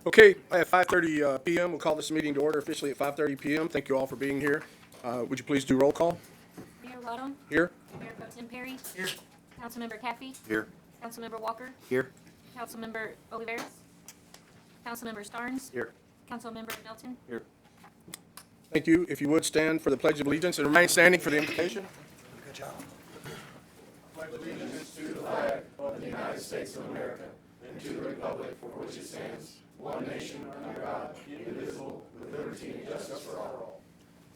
Okay, at 5:30 p.m., we'll call this meeting to order officially at 5:30 p.m. Thank you all for being here. Would you please do roll call? Mayor Rodham? Here. Mayor Pro Tem Perry? Here. Councilmember Caffey? Here. Councilmember Walker? Here. Councilmember Oliveras? Councilmember Starnes? Here. Councilmember Melton? Here. Thank you. If you would stand for the Pledge of Allegiance and remain standing for the invocation. Good job.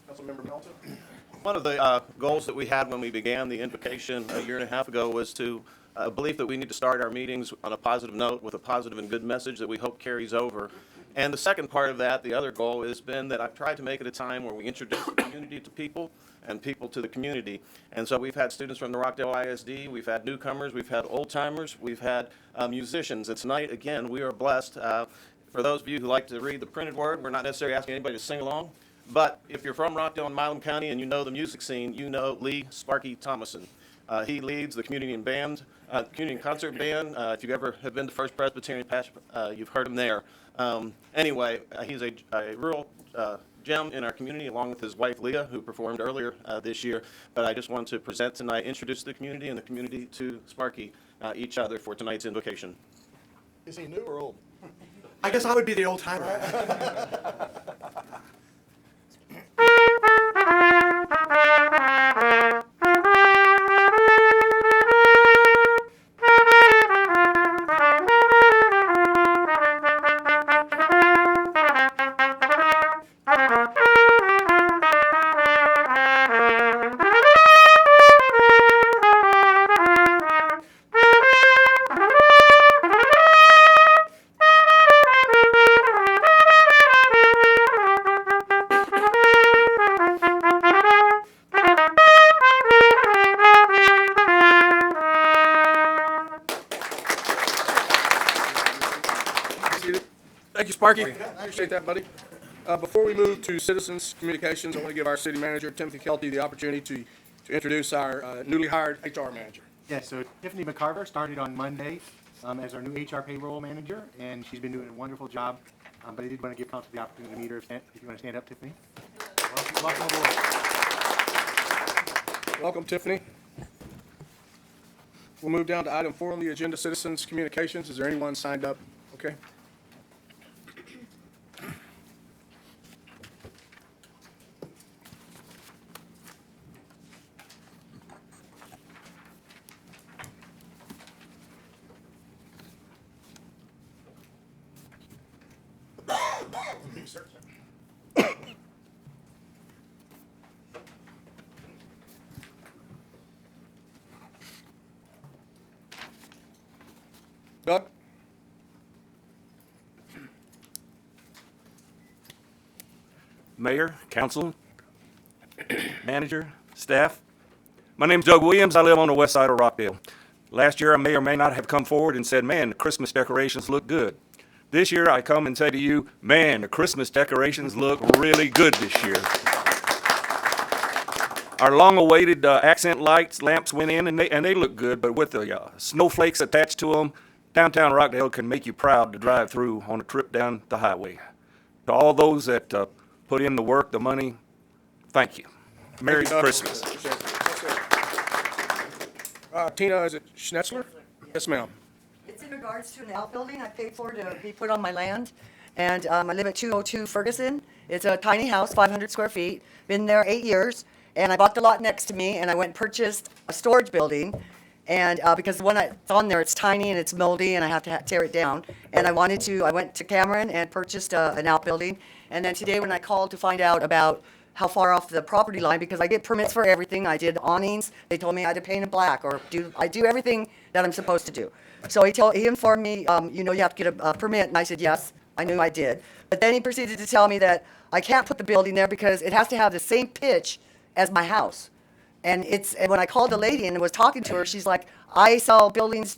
Councilmember Melton. One of the goals that we had when we began the invocation a year and a half ago was to believe that we need to start our meetings on a positive note with a positive and good message that we hope carries over. And the second part of that, the other goal, has been that I've tried to make it a time where we introduce the community to people and people to the community. And so we've had students from the Rockdale ISD, we've had newcomers, we've had old-timers, we've had musicians. And tonight, again, we are blessed. For those of you who like to read the printed word, we're not necessarily asking anybody to sing along. But if you're from Rockdale and Milam County and you know the music scene, you know Lee Sparky Thomason. He leads the community and band, community and concert band. If you ever have been to First Presbyterian, you've heard him there. Anyway, he's a real gem in our community, along with his wife Leah, who performed earlier this year. But I just want to present tonight, introduce the community and the community to Sparky, each other, for tonight's invocation. Is he new or old? I guess I would be the old timer. Thank you, Sparky. Appreciate that, buddy. Before we move to citizens' communications, I want to give our city manager, Timothy Kelty, the opportunity to introduce our newly hired HR manager. Yes, so Tiffany McCarver started on Monday as our new HR payroll manager, and she's been doing a wonderful job. But I did want to give council the opportunity to meet her. If you want to stand up, Tiffany. Welcome aboard. Welcome, Tiffany. We'll move down to item 4 on the agenda, citizens' communications. Is there anyone signed up? Okay. Doug? Mayor, council, manager, staff. My name's Doug Williams. I live on the west side of Rockdale. Last year, I may or may not have come forward and said, man, the Christmas decorations look good. This year, I come and say to you, man, the Christmas decorations look really good this year. Our long-awaited accent lights, lamps went in, and they look good, but with the snowflakes attached to them, downtown Rockdale can make you proud to drive through on a trip down the highway. To all those that put in the work, the money, thank you. Merry Christmas. Tina, is it Schnetzler? Yes, ma'am. It's in regards to an outbuilding I paid for to be put on my land. And I live at 202 Ferguson. It's a tiny house, 500 square feet. Been there 8 years. And I bought the lot next to me, and I went and purchased a storage building. And because the one that's on there, it's tiny and it's moldy, and I have to tear it down. And I went to Cameron and purchased an outbuilding. And then today when I called to find out about how far off the property line, because I get permits for everything. I did awnings. They told me I had to paint it black, or I do everything that I'm supposed to do. So he informed me, you have to get a permit, and I said yes, I knew I did. But then he proceeded to tell me that I can't put the building there because it has to have the same pitch as my house. And when I called the lady and was talking to her, she's like, I sell buildings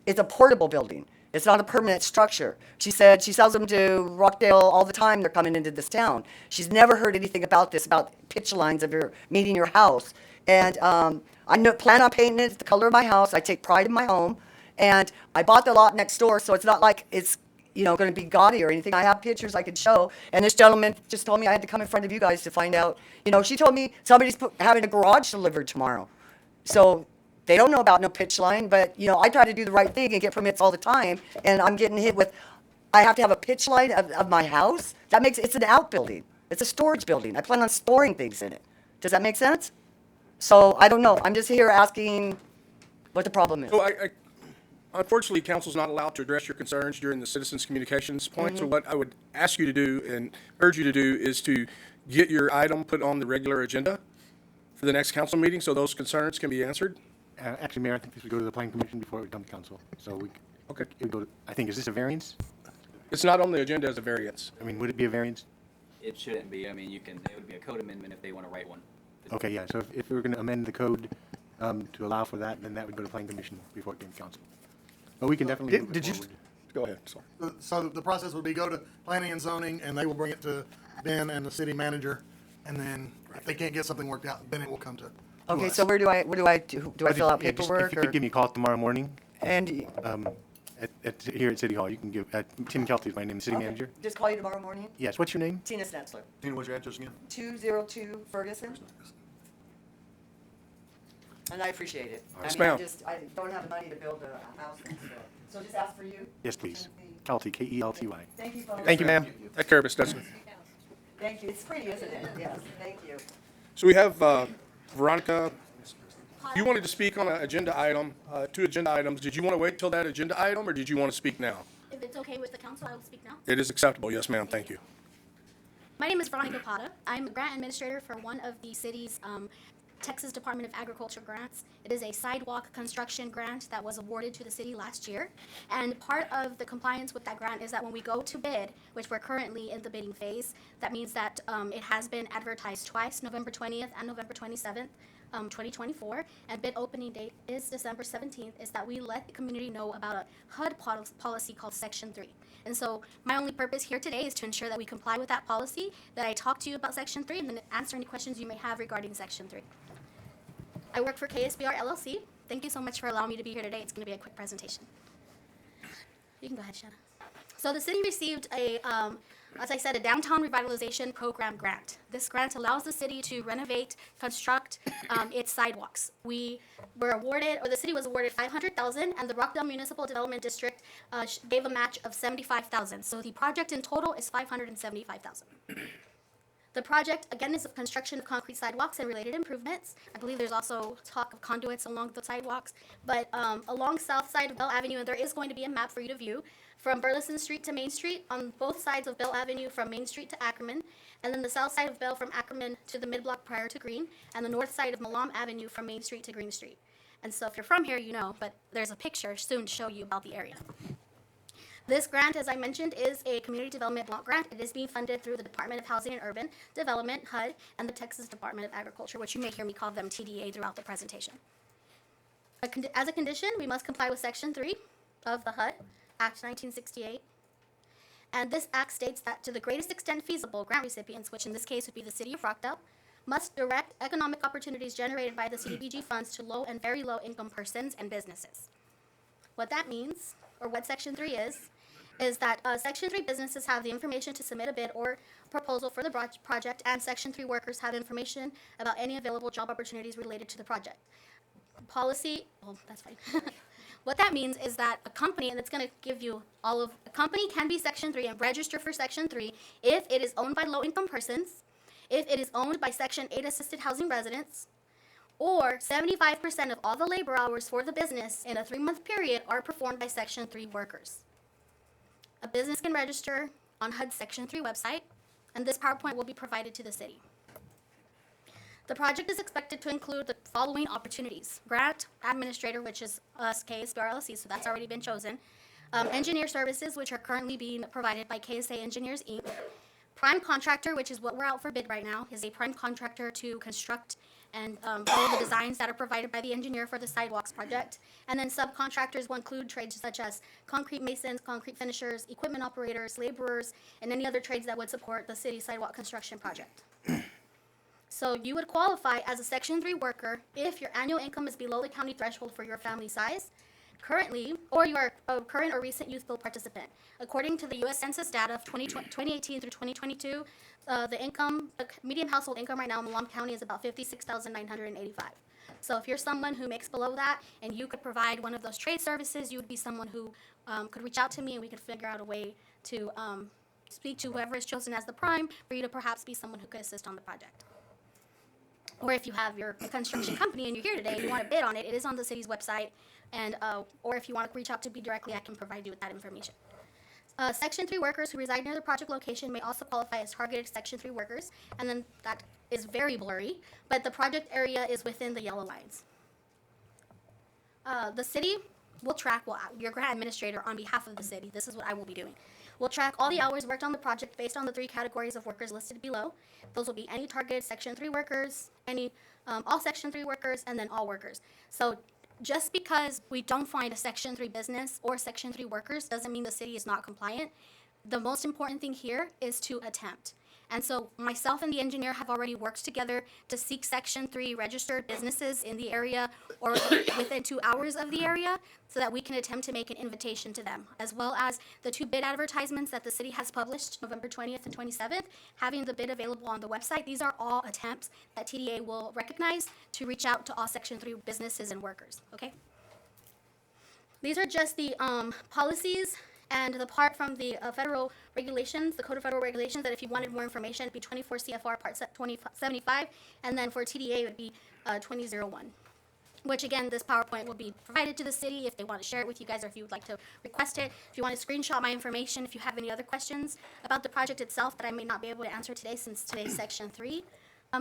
it's a portable building. It's not a permanent structure. She said she sells them to Rockdale all the time. They're coming into this town. She's never heard anything about this, about pitch lines of meeting your house. And I plan on painting it the color of my house. I take pride in my home. And I bought the lot next door, so it's not like going to be gaudy or anything. I have pictures I could show. And this gentleman just told me I had to come in front of you guys to find out. She told me somebody's having a garage delivered tomorrow. So they don't know about no pitch line, but, I try to do the right thing and get permits all the time. And I'm getting hit with, I have to have a pitch line of my house. It's an outbuilding. It's a storage building. I plan on storing things in it. Does that make sense? So I don't know. I'm just here asking what the problem is. So unfortunately, council's not allowed to address your concerns during the citizens' communications point. So what I would ask you to do and urge you to do is to get your item put on the regular agenda for the next council meeting so those concerns can be answered. Actually, Mayor, I think this would go to the planning commission before it would come to council. So Okay. it would go to, I think, is this a variance? It's not on the agenda as a variance. I mean, would it be a variance? It shouldn't be. I mean, it would be a code amendment if they want to write one. Okay, yeah, so if we were going to amend the code to allow for that, then that would go to planning commission before it came to council. But we can definitely move it Did you, forward. go ahead, sorry. So the process would be go to planning and zoning, and they will bring it to Ben and the city manager, and then if they can't get something worked out, then it will come to Okay, us. so what do I do? Do I fill out Yeah, just paperwork? If you could give me a call tomorrow morning And here at City Hall, you can give, Tim Kelty is my name, the city okay, manager. just call you tomorrow morning. Yes, what's your name? Tina Snetzler, Tina, what's your address again? 202 Ferguson. And I appreciate it. Yes, I ma'am. I don't have the money to build a house next door. So just ask for you. Yes, please. Kelty, K-E-L-T-Y. Thank you, folks. Thank you, ma'am. Take care, Ms. Stetson. Thank you. It's pretty, isn't it? Yes, thank you. So we have Veronica. You wanted to speak on an agenda item, two agenda items. Did you want to wait till that agenda item, or did you want to speak now? If it's okay with the council, I will speak now. It is acceptable. Yes, ma'am. Thank you. My name is Veronica Pata. I'm a grant administrator for one of the city's Texas Department of Agriculture grants. It is a sidewalk construction grant that was awarded to the city last year. And part of the compliance with that grant is that when we go to bid, which we're currently in the bidding phase, that means that it has been advertised twice, November 20th and November 27th. 2024, and bid opening date is December 17th, is that we let the community know about a HUD policy called Section 3. And so my only purpose here today is to ensure that we comply with that policy, that I talk to you about Section 3, and then answer any questions you may have regarding Section 3. I work for KSBR LLC. Thank you so much for allowing me to be here today. It's going to be a quick presentation. You can go ahead, Shanna. So the city received as I said, a downtown revitalization program grant. This grant allows the city to renovate, construct its sidewalks. We were awarded, or the city was awarded $500,000, and the Rockdale Municipal Development District gave a match of $75,000. So the project in total is $575,000. The project, again, is the construction of concrete sidewalks and related improvements. I believe there's also talk of conduits along the sidewalks. But along south side of Bell Avenue, and there is going to be a map for you to view, from Burleson Street to Main Street, on both sides of Bell Avenue from Main Street to Ackerman, and then the south side of Bell from Ackerman to the mid-block prior to Green, and the north side of Malam Avenue from Main Street to Green Street. And so if you're from here, you know, but there's a picture soon to show you about the area. This grant, as I mentioned, is a community development block grant. It is being funded through the Department of Housing and Urban Development, HUD, and the Texas Department of Agriculture, which you may hear me call them TDA throughout the presentation. As a condition, we must comply with Section 3 of the HUD, Act 1968. And this act states that to the greatest extent feasible, grant recipients, which in this case would be the city of Rockdale, must direct economic opportunities generated by the CDBG funds to low and very low income persons and businesses. What that means, or what Section 3 is that Section 3 businesses have the information to submit a bid or proposal for the project, and Section 3 workers have information about any available job opportunities related to the project. Policy, well, that's fine. What that means is that a company, and it's going to give you all of, a company can be Section 3 and register for Section 3 if it is owned by low-income persons, if it is owned by Section 8 assisted housing residents, or 75% of all the labor hours for the business in a 3-month period are performed by Section 3 workers. A business can register on HUD's Section 3 website, and this PowerPoint will be provided to the city. The project is expected to include the following opportunities: grant administrator, which is us, KSBR LLC, so that's already been chosen. Engineer services, which are currently being provided by KSA Engineers, Inc. Prime contractor, which is what we're out for bid right now, is a prime contractor to construct and follow the designs that are provided by the engineer for the sidewalks project. And then subcontractors will include trades such as concrete masons, concrete finishers, equipment operators, laborers, and any other trades that would support the city sidewalk construction project. So you would qualify as a Section 3 worker if your annual income is below the county threshold for your family size, currently, or you are a current or recent youth build participant. According to the U.S. Census data of 2018 through 2022, the median household income right now in Malum County is about $56,985. So if you're someone who makes below that and you could provide one of those trade services, you would be someone who could reach out to me and we could figure out a way to speak to whoever is chosen as the prime for you to perhaps be someone who could assist on the project. Or if you have your construction company and you're here today and you want to bid on it, it is on the city's website. And or if you want to reach out to me directly, I can provide you with that information. Section 3 workers who reside near the project location may also qualify as targeted Section 3 workers, and then that is very blurry, but the project area is within the yellow lines. The city will track, well, your grant administrator on behalf of the city, this is what I will be doing, will track all the hours worked on the project based on the 3 categories of workers listed below. Those will be any targeted Section 3 workers, any all Section 3 workers, and then all workers. So just because we don't find a Section 3 business or Section 3 workers doesn't mean the city is not compliant. The most important thing here is to attempt. And so myself and the engineer have already worked together to seek Section 3 registered businesses in the area or within 2 hours of the area so that we can attempt to make an invitation to them, as well as the 2 bid advertisements that the city has published November 20th and 27th, having the bid available on the website. These are all attempts that TDA will recognize to reach out to all Section 3 businesses and workers, okay? These are just the policies and the part from the federal regulations, the Code of Federal Regulations, that if you wanted more information, it'd be 24 CFR Part 2075, and then for TDA, it would be 2001. Which again, this PowerPoint will be provided to the city if they want to share it with you guys or if you would like to request it. If you want to screenshot my information, if you have any other questions about the project itself that I may not be able to answer today since today's Section 3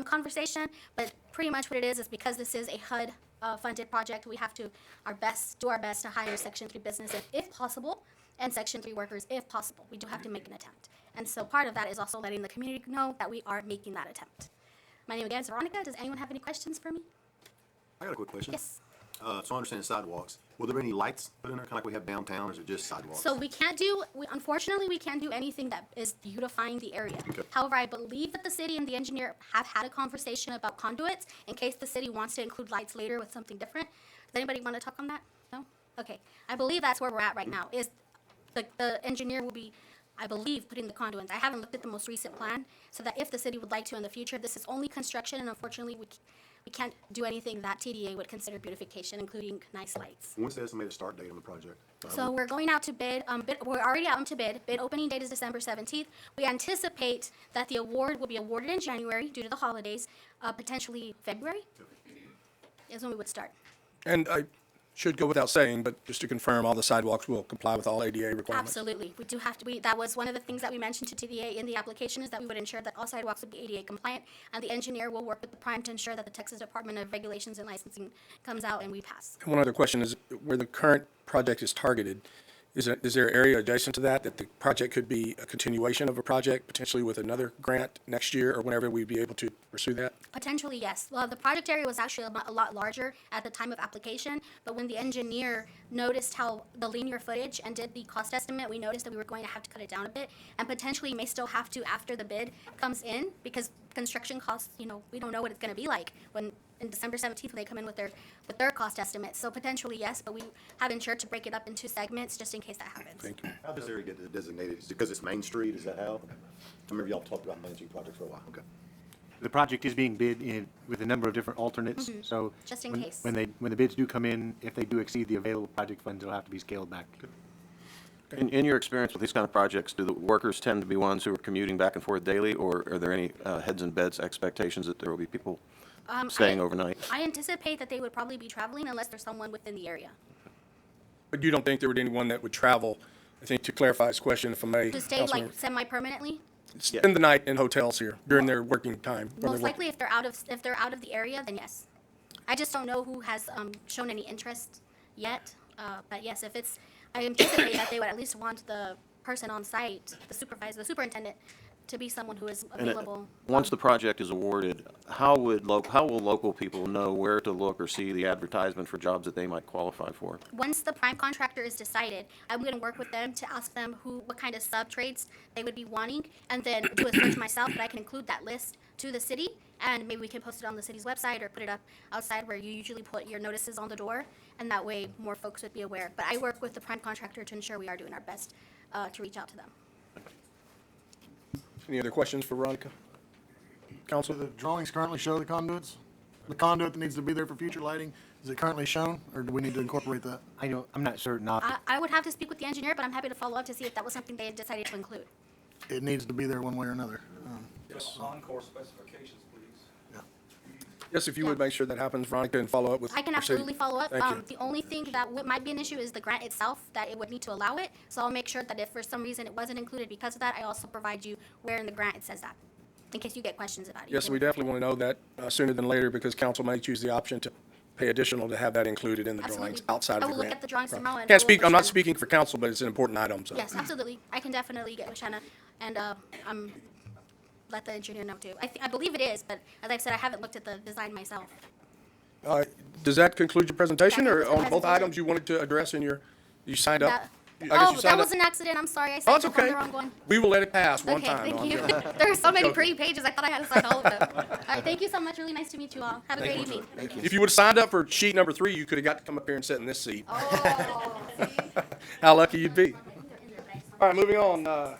conversation, but pretty much what it is because this is a HUD funded project, we have to do our best to hire Section 3 business if possible, and Section 3 workers if possible. We do have to make an attempt. And so part of that is also letting the community know that we are making that attempt. My name again is Veronica. Does anyone have any questions for me? I got a quick question. Yes. So I understand sidewalks. Will there be any lights put in there, kind of like we have downtown, or is it just sidewalks? So unfortunately, we can't do anything that is beautifying the area. Okay. However, I believe that the city and the engineer have had a conversation about conduits in case the city wants to include lights later with something different. Does anybody want to talk on that? No? Okay. I believe that's where we're at right now, is the engineer will be, I believe, putting the conduits. I haven't looked at the most recent plan, so that if the city would like to in the future, this is only construction, and unfortunately, we can't do anything that TDA would consider beautification, including nice lights. When's the estimated start date on the project? So we're going out to bid, we're already out to bid. Bid opening date is December 17th. We anticipate that the award will be awarded in January due to the holidays, potentially February is when we would start. And I should go without saying, but just to confirm, all the sidewalks will comply with all ADA requirements. Absolutely. We do have to, that was one of the things that we mentioned to TDA in the application, is that we would ensure that all sidewalks would be ADA compliant, and the engineer will work with the prime to ensure that the Texas Department of Regulations and Licensing comes out and we pass. And one other question is, where the current project is targeted, is there an area adjacent to that the project could be a continuation of a project, potentially with another grant next year or whenever we'd be able to pursue that? Potentially, yes. Well, the project area was actually a lot larger at the time of application, but when the engineer noticed how the linear footage and did the cost estimate, we noticed that we were going to have to cut it down a bit, and potentially may still have to after the bid comes in, because construction costs, we don't know what it's going to be like when in December 17th when they come in with their cost estimates. So potentially, yes, but we have ensured to break it up into segments just in case that happens. Thank you. How does this area get designated? Is it because it's Main Street? Is that how? I remember y'all talked about managing projects for a while. Okay. The project is being bid in with a number of different alternates, so. Just in case. When the bids do come in, if they do exceed the available project funds, it'll have to be scaled back. In your experience with these kind of projects, do the workers tend to be ones who are commuting back and forth daily, or are there any heads and beds expectations that there will be people staying overnight? I anticipate that they would probably be traveling unless there's someone within the area. But you don't think there would be anyone that would travel, I think to clarify his question, if I may. To stay Councilman, semi-permanently? spend the night in hotels here during their working time. when they're Most working. likely, if they're out of the area, then yes. I just don't know who has shown any interest yet. But yes, I anticipate that they would at least want the person on site, the superintendent, to be someone who is available. Once the project is awarded, how will local people know where to look or see the advertisement for jobs that they might qualify for? Once the prime contractor is decided, I'm going to work with them to ask them what kind of sub-trades they would be wanting, and then do a search myself, but I can include that list to the city, and maybe we can post it on the city's website or put it up outside where you usually put your notices on the door, and that way more folks would be aware. But I work with the prime contractor to ensure we are doing our best to reach out to them. Any other questions for Veronica? Council? Do the drawings currently show the conduits? The conduit that needs to be there for future lighting, is it currently shown, or do we need to incorporate that? I'm not certain. I would have to speak with the engineer, but I'm happy to follow up to see if that was something they had decided to include. It needs to be there one way or another. Encore specifications, please. Yes, if you would make sure that happens, Veronica, and follow up with. I can our city. absolutely follow up. Thank you. The only thing that might be an issue is the grant itself, that it would need to allow it. So I'll make sure that if for some reason it wasn't included because of that, I also provide you where in the grant it says that, in case you get questions about it. Yes, we definitely want to know that sooner than later, because council may choose the option to pay additional to have that included in the drawings Absolutely. outside of the I will grant. look at the drawings tomorrow and Can't follow up speak, with I'm not Shanna. speaking for council, but it's an important item, so. Yes, absolutely. I can definitely get with Shanna and let the engineer know too. I believe it is, but as I said, I haven't looked at the design myself. Does that conclude your presentation, That or concludes the on both presentation. items you wanted to address in you signed up? That- I guess you that signed was up. an accident. I'm sorry. I Oh, signed it's up on okay. the wrong one. We will let it pass one Okay, time. No, thank I'm you. joking. There are so many Joking. pretty pages. I thought I had to sign all of them. All right, thank you so much. Really nice to meet you all. Have a great evening. If you would have signed up for sheet number 3, you could have got to come up here and sit in this seat. Oh, see? How lucky you'd be. All right, moving on.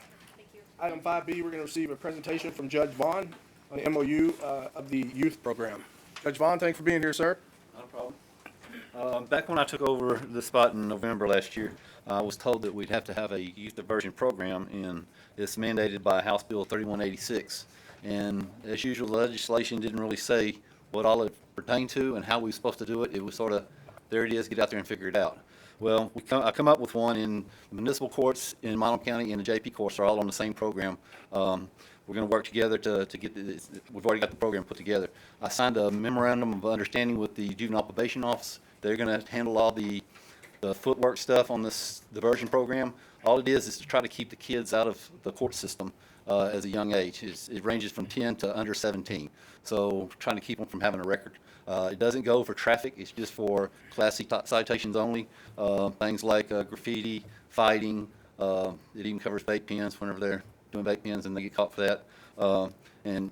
Item 5B, we're going to receive a presentation from Judge Vaughn on the MOU of the youth program. Judge Vaughn, thanks for being here, sir. Not a problem. Back when I took over the spot in November last year, I was told that we'd have to have a youth diversion program, and it's mandated by House Bill 3186. And as usual, the legislation didn't really say what all it pertained to and how we were supposed to do it. It was sort of, there it is, get out there and figure it out. Well, I come up with one in the municipal courts in Monmouth County and the JP courts are all on the same program. We're going to work together to get this. We've already got the program put together. I signed a memorandum of understanding with the Juvenile Probation Office. They're going to handle all the footwork stuff on this diversion program. All it is to try to keep the kids out of the court system as a young age. It ranges from 10 to under 17. So trying to keep them from having a record. It doesn't go for traffic. It's just for Class C citations only. Things like graffiti, fighting. It even covers vape pens whenever they're doing vape pens and they get caught for that. And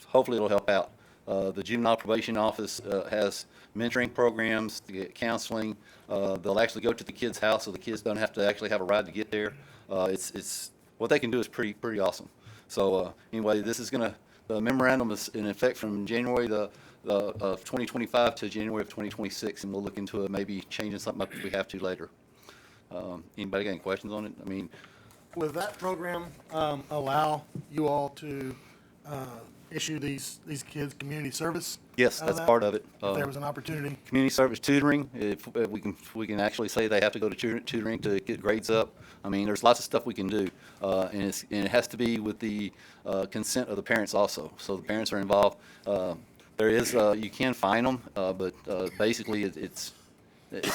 hopefully it'll help out. The Juvenile Probation Office has mentoring programs to get counseling. They'll actually go to the kid's house so the kids don't have to actually have a ride to get there. It's what they can do is pretty awesome. So anyway, the memorandum is in effect from January of 2025 to January of 2026, and we'll look into it, maybe changing something up if we have to later. Anybody got any questions on it? I mean, Will that program allow you all to issue these kids community service? yes, out of that's that? part of it. If there was an opportunity? Community service tutoring, if we can actually say they have to go to tutoring to get grades up. I mean, there's lots of stuff we can do, and it has to be with the consent of the parents also. So the parents are involved. There is you can fine them, but basically it's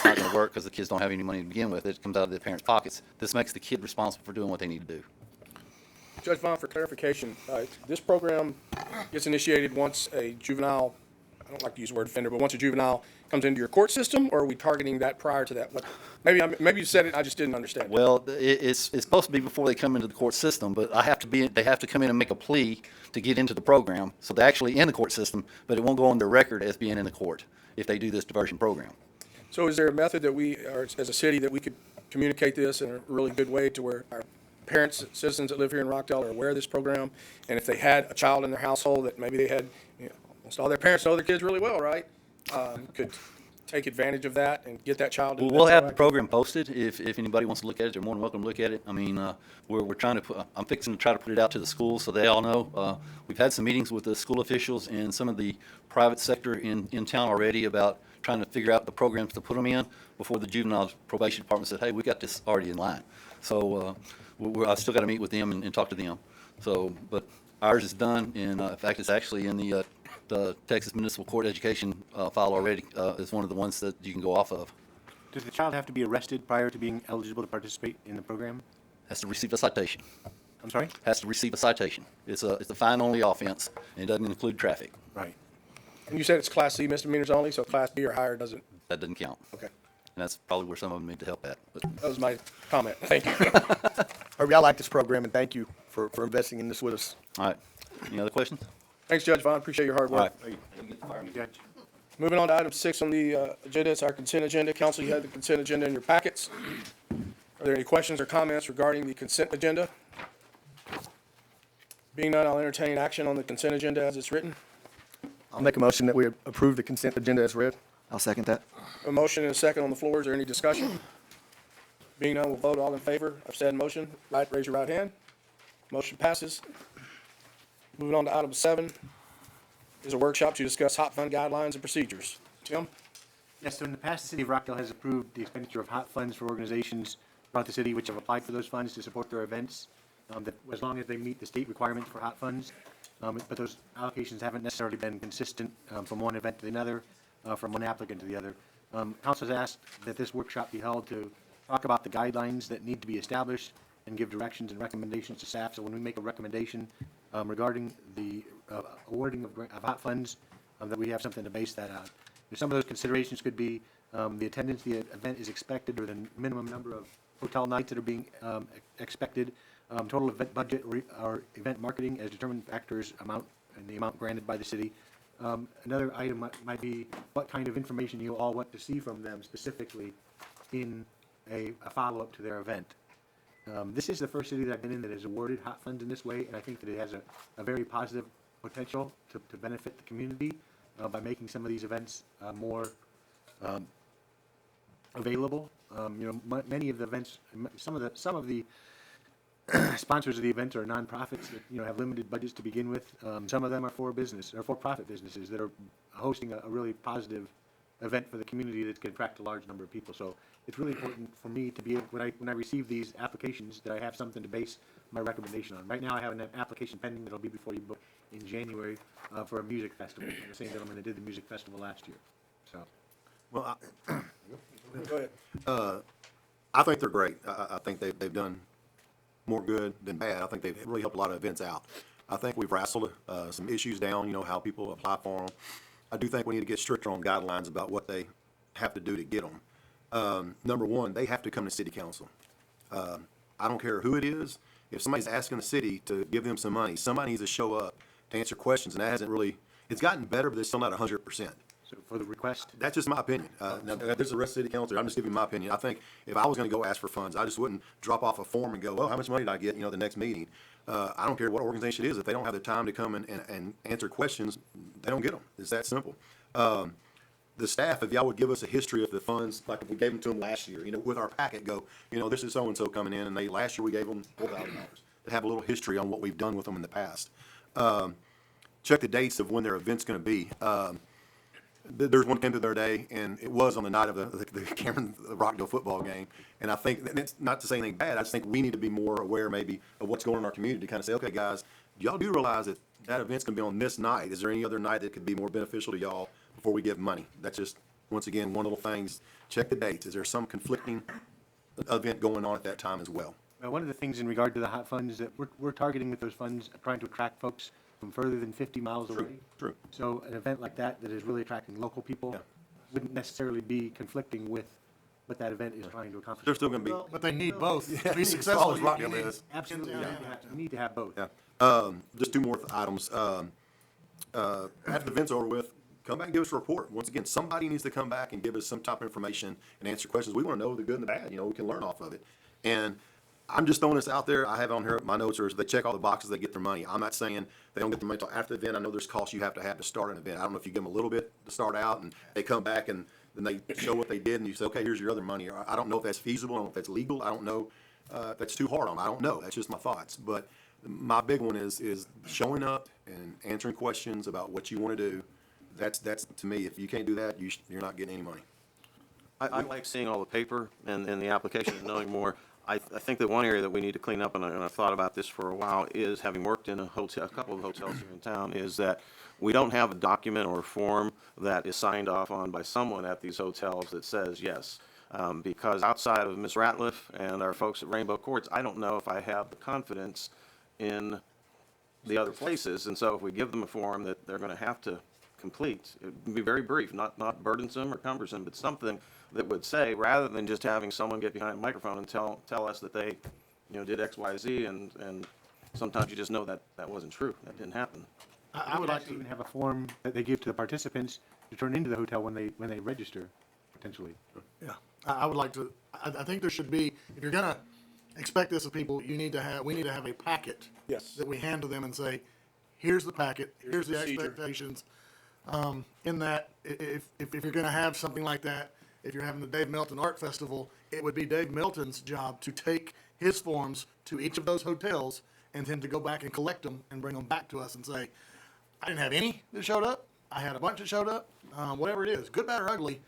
not going to work because the kids don't have any money to begin with. It comes out of the parents' pockets. This makes the kid responsible for doing what they need to do. Judge Vaughn, for clarification, this program gets initiated once a juvenile, I don't like to use the word offender, but once a juvenile comes into your court system, or are we targeting that prior to that? Maybe you said it, I just didn't understand. Well, it's supposed to be before they come into the court system, but they have to come in and make a plea to get into the program. So they're actually in the court system, but it won't go on their record as being in the court if they do this diversion program. So is there a method that we, or as a city, that we could communicate this in a really good way to where our parents, citizens that live here in Rockdale are aware of this program? And if they had a child in their household that maybe they had, almost all their parents know their kids really well, right? Could take advantage of that and get that child. We'll have the program posted. If anybody wants to look at it, they're more than welcome to look at it. I mean, we're trying to I'm fixing to try to put it out to the schools so they all know. We've had some meetings with the school officials and some of the private sector in town already about trying to figure out the programs to put them in before the juvenile probation department said, hey, we got this already in line. So I still got to meet with them and talk to them. So, but ours is done, and in fact, it's actually in the Texas Municipal Court Education file already. It's one of the ones that you can go off of. Does the child have to be arrested prior to being eligible to participate in the program? Has to receive a citation. I'm sorry? Has to receive a citation. It's a fine-only offense, and it doesn't include traffic. Right. And you said it's Class C misdemeanors only, so Class B or higher doesn't? That doesn't count. Okay. And that's probably where some of them need to help at. But That was my comment. Thank you. I like this program, and thank you for investing in this with us. all right. Any other questions? Thanks, Judge Vaughn. Appreciate your hard All work. right. Judge? Moving on to item 6 on the agenda, it's our consent agenda. Council, you have the consent agenda in your packets. Are there any questions or comments regarding the consent agenda? Being none, I'll entertain action on the consent agenda as it's written. I'll make a motion that we approve the consent agenda as read. I'll second that. A motion and a second on the floor. Is there any discussion? Being none, we'll vote. All in favor of said motion, raise your right hand. Motion passes. Moving on to item 7 is a workshop to discuss hot fund guidelines and procedures. Tim? Yes, so in the past, the city of Rockdale has approved the expenditure of hot funds for organizations throughout the city which have applied for those funds to support their events, that as long as they meet the state requirements for hot funds. But those allocations haven't necessarily been consistent from one event to another, from one applicant to the other. Council has asked that this workshop be held to talk about the guidelines that need to be established and give directions and recommendations to staff. So when we make a recommendation regarding the awarding of hot funds, that we have something to base that on. Some of those considerations could be the attendance the event is expected, or the minimum number of hotel nights that are being expected, total event budget or event marketing as determined factors, amount and the amount granted by the city. Another item might be what kind of information you all want to see from them specifically in a follow-up to their event. This is the first city that I've been in that has awarded hot funds in this way, and I think that it has a very positive potential to benefit the community by making some of these events more available. Many of the events, some of the sponsors of the event are nonprofits that have limited budgets to begin with. Some of them are for-profit businesses that are hosting a really positive event for the community that can attract a large number of people. So it's really important for me to be able, when I receive these applications, that I have something to base my recommendation on. Right now, I have an application pending that'll be before you in January for a music festival. The same gentleman that did the music festival last year. So, Well, Go ahead. I think they're great. I think they've done more good than bad. I think they've really helped a lot of events out. I think we've wrestled some issues down, how people apply for them. I do think we need to get stricter on guidelines about what they have to do to get them. Number one, they have to come to city council. I don't care who it is. If somebody's asking the city to give them some money, somebody needs to show up to answer questions, and that hasn't really, it's gotten better, but it's still not 100%. so for the request, That's just my opinion. Now, there's the rest of the city council. I'm just giving my opinion. I think if I was going to go ask for funds, I just wouldn't drop off a form and go, well, how much money did I get, the next meeting? I don't care what organization it is. If they don't have the time to come and answer questions, they don't get them. It's that simple. The staff, if y'all would give us a history of the funds, like if we gave them to them last year, with our packet, go, this is so-and-so coming in, and last year we gave them $4,000. To have a little history on what we've done with them in the past. Check the dates of when their event's going to be. There's one came to their day, and it was on the night of the Rockdale football game. And I think, and it's not to say anything bad, I just think we need to be more aware maybe of what's going on in our community to kind of say, okay, guys, y'all do realize that that event's going to be on this night. Is there any other night that could be more beneficial to y'all before we give money? That's just, once again, one little things. Check the dates. Is there some conflicting event going on at that time as well? one of the things in regard to the hot funds that we're targeting with those funds, trying to attract folks from further than 50 miles away. True. So an event like that is really attracting local people wouldn't necessarily be conflicting with what that event is trying to accomplish. They're still going to be. But they need both to be as well successful. as Rockdale is. Absolutely, you need to have both. Yeah. Just two more items. After the event's over with, come back and give us a report. Once again, somebody needs to come back and give us some type of information and answer questions. We want to know the good and the bad. We can learn off of it. And I'm just throwing this out there. I have on here, my notes are, they check all the boxes, they get their money. I'm not saying they don't get their money until after the event. I know there's costs you have to start an event. I don't know if you give them a little bit to start out and they come back and then they show what they did and you say, okay, here's your other money. I don't know if that's feasible. I don't know if that's legal. I don't know if that's too hard on them. I don't know. That's just my thoughts. But my big one is showing up and answering questions about what you want to do. That's to me, if you can't do that, you're not getting any money. I like seeing all the paper and the application and knowing more. I think that one area that we need to clean up, and I've thought about this for a while, is having worked in a couple of hotels here in town, is that we don't have a document or a form that is signed off on by someone at these hotels that says yes. Because outside of Ms. Ratliff and our folks at Rainbow Courts, I don't know if I have the confidence in the other places. And so if we give them a form that they're going to have to complete, it would be very brief, not burdensome or cumbersome, but something that would say, rather than just having someone get behind a microphone and tell us that they, did X, Y, Z, and sometimes you just know that wasn't true. That didn't happen. I would like to even have a form that they give to the participants to turn into the hotel when they register, potentially. Yeah, I would like to, I think there should be, if you're gonna expect this of people, we need to have a packet. Yes. That we hand to them and say, here's the packet, here's the procedure. expectations. In that, if you're gonna have something like that, if you're having the Dave Milton Art Festival, it would be Dave Milton's job to take his forms to each of those hotels and then to go back and collect them and bring them back to us and say, I didn't have any that showed up, I had a bunch that showed up, whatever it is, good, bad, or ugly,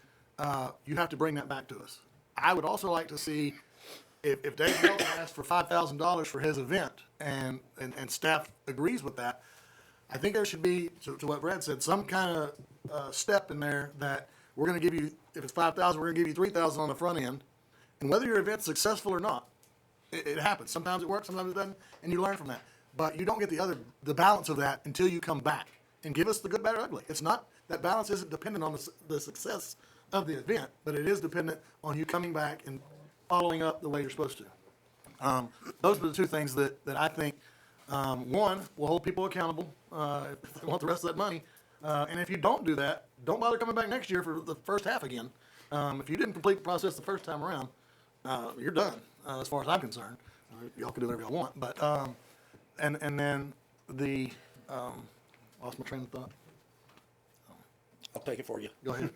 you have to bring that back to us. I would also like to see, if Dave Milton asked for $5,000 for his event and staff agrees with that, I think there should be, to what Brad said, some kind of step in there that we're going to give you, if it's $5,000, we're going to give you $3,000 on the front end. And whether your event's successful or not, it happens. Sometimes it works, sometimes it doesn't, and you learn from that. But you don't get the balance of that until you come back and give us the good, bad, or ugly. It's not, that balance isn't dependent on the success of the event, but it is dependent on you coming back and following up the way you're supposed to. Those are the two things that I think, one, will hold people accountable if they want the rest of that money. And if you don't do that, don't bother coming back next year for the first half again. If you didn't complete the process the first time around, you're done, as far as I'm concerned. Y'all can do whatever y'all want, but, and then lost my train of thought. I'll take it for you. Go ahead.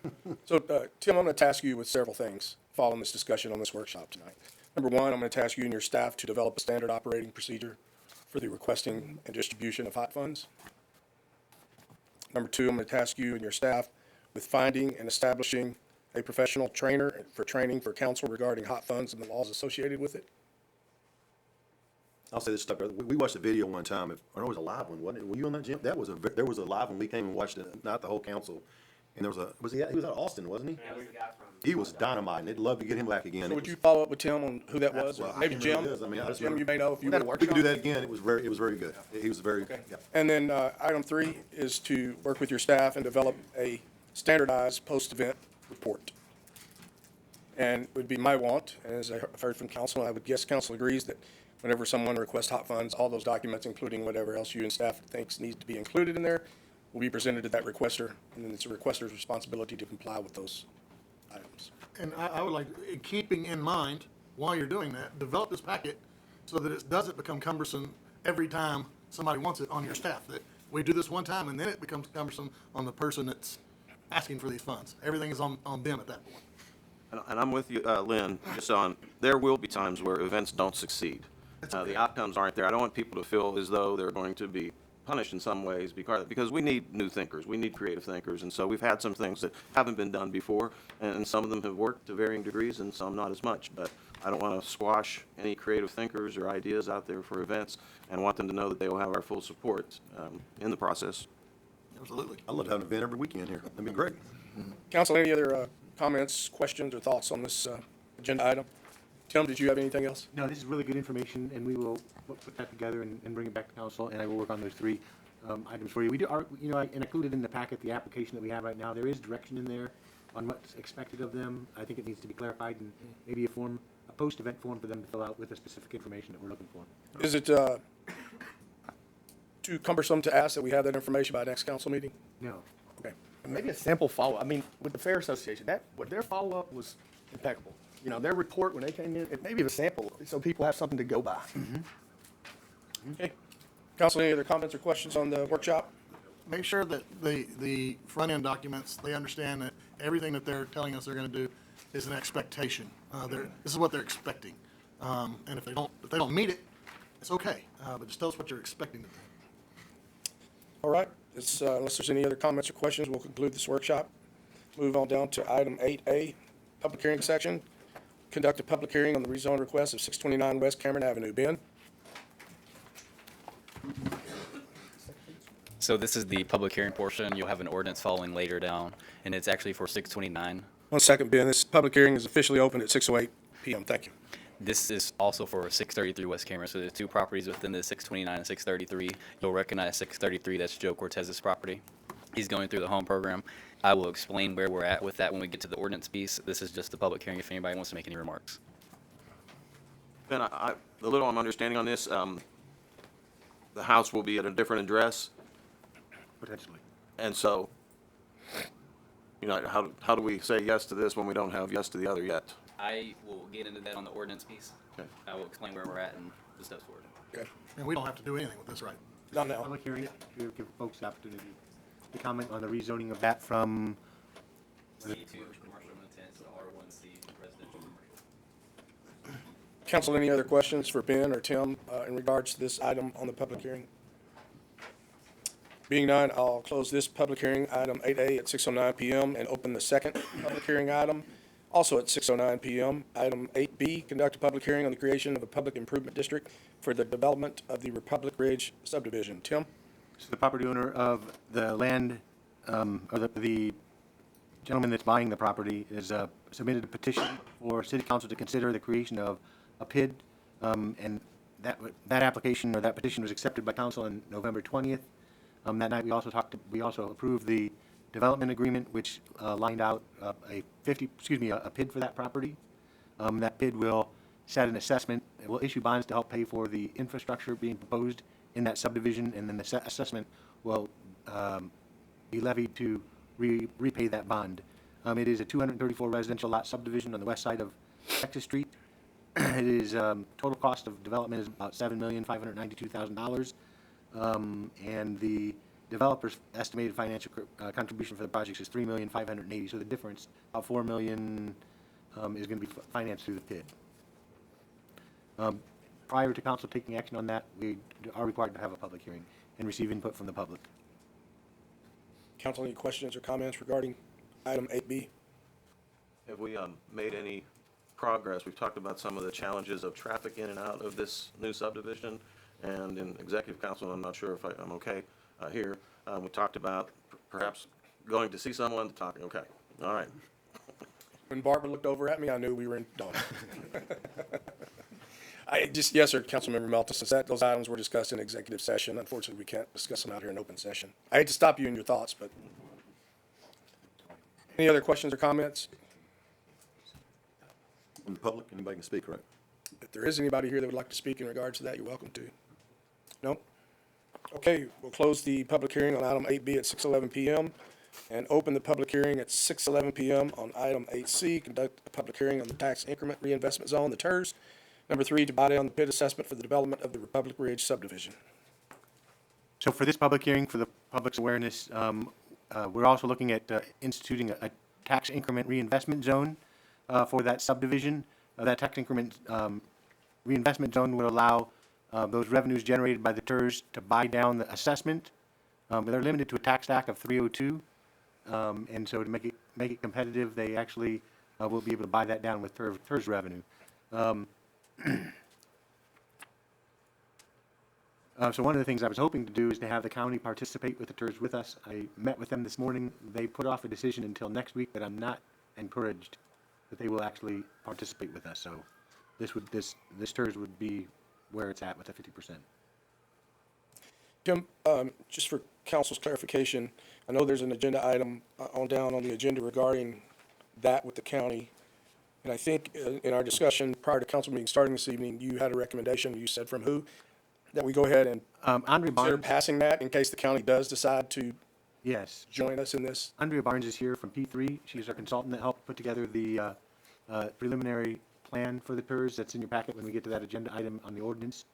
So, Tim, I'm going to task you with several things following this discussion on this workshop tonight. Number one, I'm going to task you and your staff to develop a standard operating procedure for the requesting and distribution of hot funds. Number two, I'm going to task you and your staff with finding and establishing a professional trainer for training for council regarding hot funds and the laws associated with it. I'll say this stuff, brother. We watched a video one time, or it was a live one, wasn't it? Were you on that, Jim? There was a live one. We came and watched it, not the whole council. And there was he was out of Austin, wasn't he? He was dynamite, and they'd love to get him back again. So would you follow up with Tim on who that was? Well, I Maybe can't Jim? remember who it is. I mean, I just Jim, remember- you may know if you We could do that again. It was very good. He was very, Okay. yeah. And then item three is to work with your staff and develop a standardized post-event report. And it would be my want, as I've heard from council, and I would guess council agrees, that whenever someone requests hot funds, all those documents, including whatever else you and staff thinks needs to be included in there, will be presented to that requester, and then it's a requester's responsibility to comply with those items. And I would like, keeping in mind, while you're doing that, develop this packet so that it doesn't become cumbersome every time somebody wants it on your staff. That we do this one time and then it becomes cumbersome on the person that's asking for these funds. Everything is on them at that point. And I'm with you, Lynn, just on, there will be times where events don't succeed. The outcomes aren't there. I don't want people to feel as though they're going to be punished in some ways because we need new thinkers, we need creative thinkers, and so we've had some things that haven't been done before, and some of them have worked to varying degrees and some not as much, but I don't want to squash any creative thinkers or ideas out there for events, and want them to know that they will have our full support in the process. Absolutely. I'd love to have an event every weekend here. That'd be great. Council, any other comments, questions, or thoughts on this agenda item? Tim, did you have anything else? No, this is really good information, and we will put that together and bring it back to council, and I will work on those three items for you. We do, I included in the packet the application that we have right now. There is direction in there on what's expected of them. I think it needs to be clarified, and maybe a post-event form for them to fill out with the specific information that we're looking for. Is it too cumbersome to ask that we have that information by next council meeting? No. Okay. Maybe a sample follow, I mean, with the Fair Association, their follow-up was impeccable. You know, their report when they came in, it maybe a sample, so people have something to go by. Okay. Council, any other comments or questions on the workshop? Make sure that the front-end documents, they understand that everything that they're telling us they're going to do is an expectation. This is what they're expecting. And if they don't meet it, it's okay. But just tell us what you're expecting to do. All right. Unless there's any other comments or questions, we'll conclude this workshop. Move on down to item 8A, public hearing section. Conduct a public hearing on the rezone request of 629 West Cameron Avenue. Ben? So this is the public hearing portion. You'll have an ordinance following later down, and it's actually for 629. 1 second, Ben. This public hearing is officially open at 6:08 p.m. Thank you. This is also for 633 West Cameron. So there's two properties within the 629 and 633. You'll recognize 633, that's Joe Cortez's property. He's going through the home program. I will explain where we're at with that when we get to the ordinance piece. This is just the public hearing if anybody wants to make any remarks. Ben, the little I'm understanding on this, the house will be at a different address, Potentially. and so You know, how do we say yes to this when we don't have yes to the other yet? I will get into that on the ordinance piece. Okay. I will explain where we're at and the steps forward. Okay. And we don't have to do anything with this, right? Not now. Public hearing, give folks the opportunity to comment on the rezoning of that from, C2 commercial intense to R1C residential commercial. Council, any other questions for Ben or Tim in regards to this item on the public hearing? Being none, I'll close this public hearing, item 8A, at 6:09 PM, and open the second public hearing item, also at 6:09 PM. Item 8B, conduct a public hearing on the creation of a public improvement district for the development of the Republic Ridge subdivision. Tim? so the property owner of the land, or the gentleman that's buying the property is submitted a petition for city council to consider the creation of a PID, and that application or that petition was accepted by council on November 20th. That night, we also approved the development agreement, which lined out a PID for that property. That PID will set an assessment, it will issue bonds to help pay for the infrastructure being proposed in that subdivision, and then the assessment will be levied to repay that bond. It is a 234 residential lot subdivision on the west side of Texas Street. It is, total cost of development is about $7,592,000. And the developer's estimated financial contribution for the project is $3,580,000. So the difference, about $4 million, is going to be financed through the PID. Prior to council taking action on that, we are required to have a public hearing and receive input from the public. Council, any questions or comments regarding item 8B? Have we made any progress? We've talked about some of the challenges of traffic in and out of this new subdivision, and in executive council, I'm not sure if I'm okay here. We talked about perhaps going to see someone, talking, okay, all right. When Barbara looked over at me, I knew we were in dawn. Yes, sir, Councilmember Melton, since those items were discussed in executive session, unfortunately, we can't discuss them out here in open session. I hate to stop you in your thoughts, but any other questions or comments? From the public, anybody can speak, right? If there is anybody here that would like to speak in regards to that, you're welcome to. No? Okay, we'll close the public hearing on item 8B at 6:11 PM and open the public hearing at 6:11 PM on item 8C, conduct a public hearing on the tax increment reinvestment zone, the TERS. Number 3, to buy down the PID assessment for the development of the Republic Ridge subdivision. So for this public hearing, for the public's awareness, we're also looking at instituting a tax increment reinvestment zone for that subdivision. That tax increment reinvestment zone would allow those revenues generated by the TERS to buy down the assessment. They're limited to a tax stack of 302, and so to make it competitive, they actually will be able to buy that down with TERS revenue. So one of the things I was hoping to do is to have the county participate with the TERS with us. I met with them this morning. They put off a decision until next week, but I'm not encouraged that they will actually participate with us. So this TERS would be where it's at with the 50%. Tim, just for council's clarification, I know there's an agenda item down on the agenda regarding that with the county. And I think in our discussion prior to council meeting starting this evening, you had a recommendation, you said from who, that we go ahead and Andrea consider Barnes, passing that in case the county does decide to yes. join us in this. Andrea Barnes is here from P3. She's our consultant that helped put together the preliminary plan for the TERS. That's in your packet when we get to that agenda item on the ordinance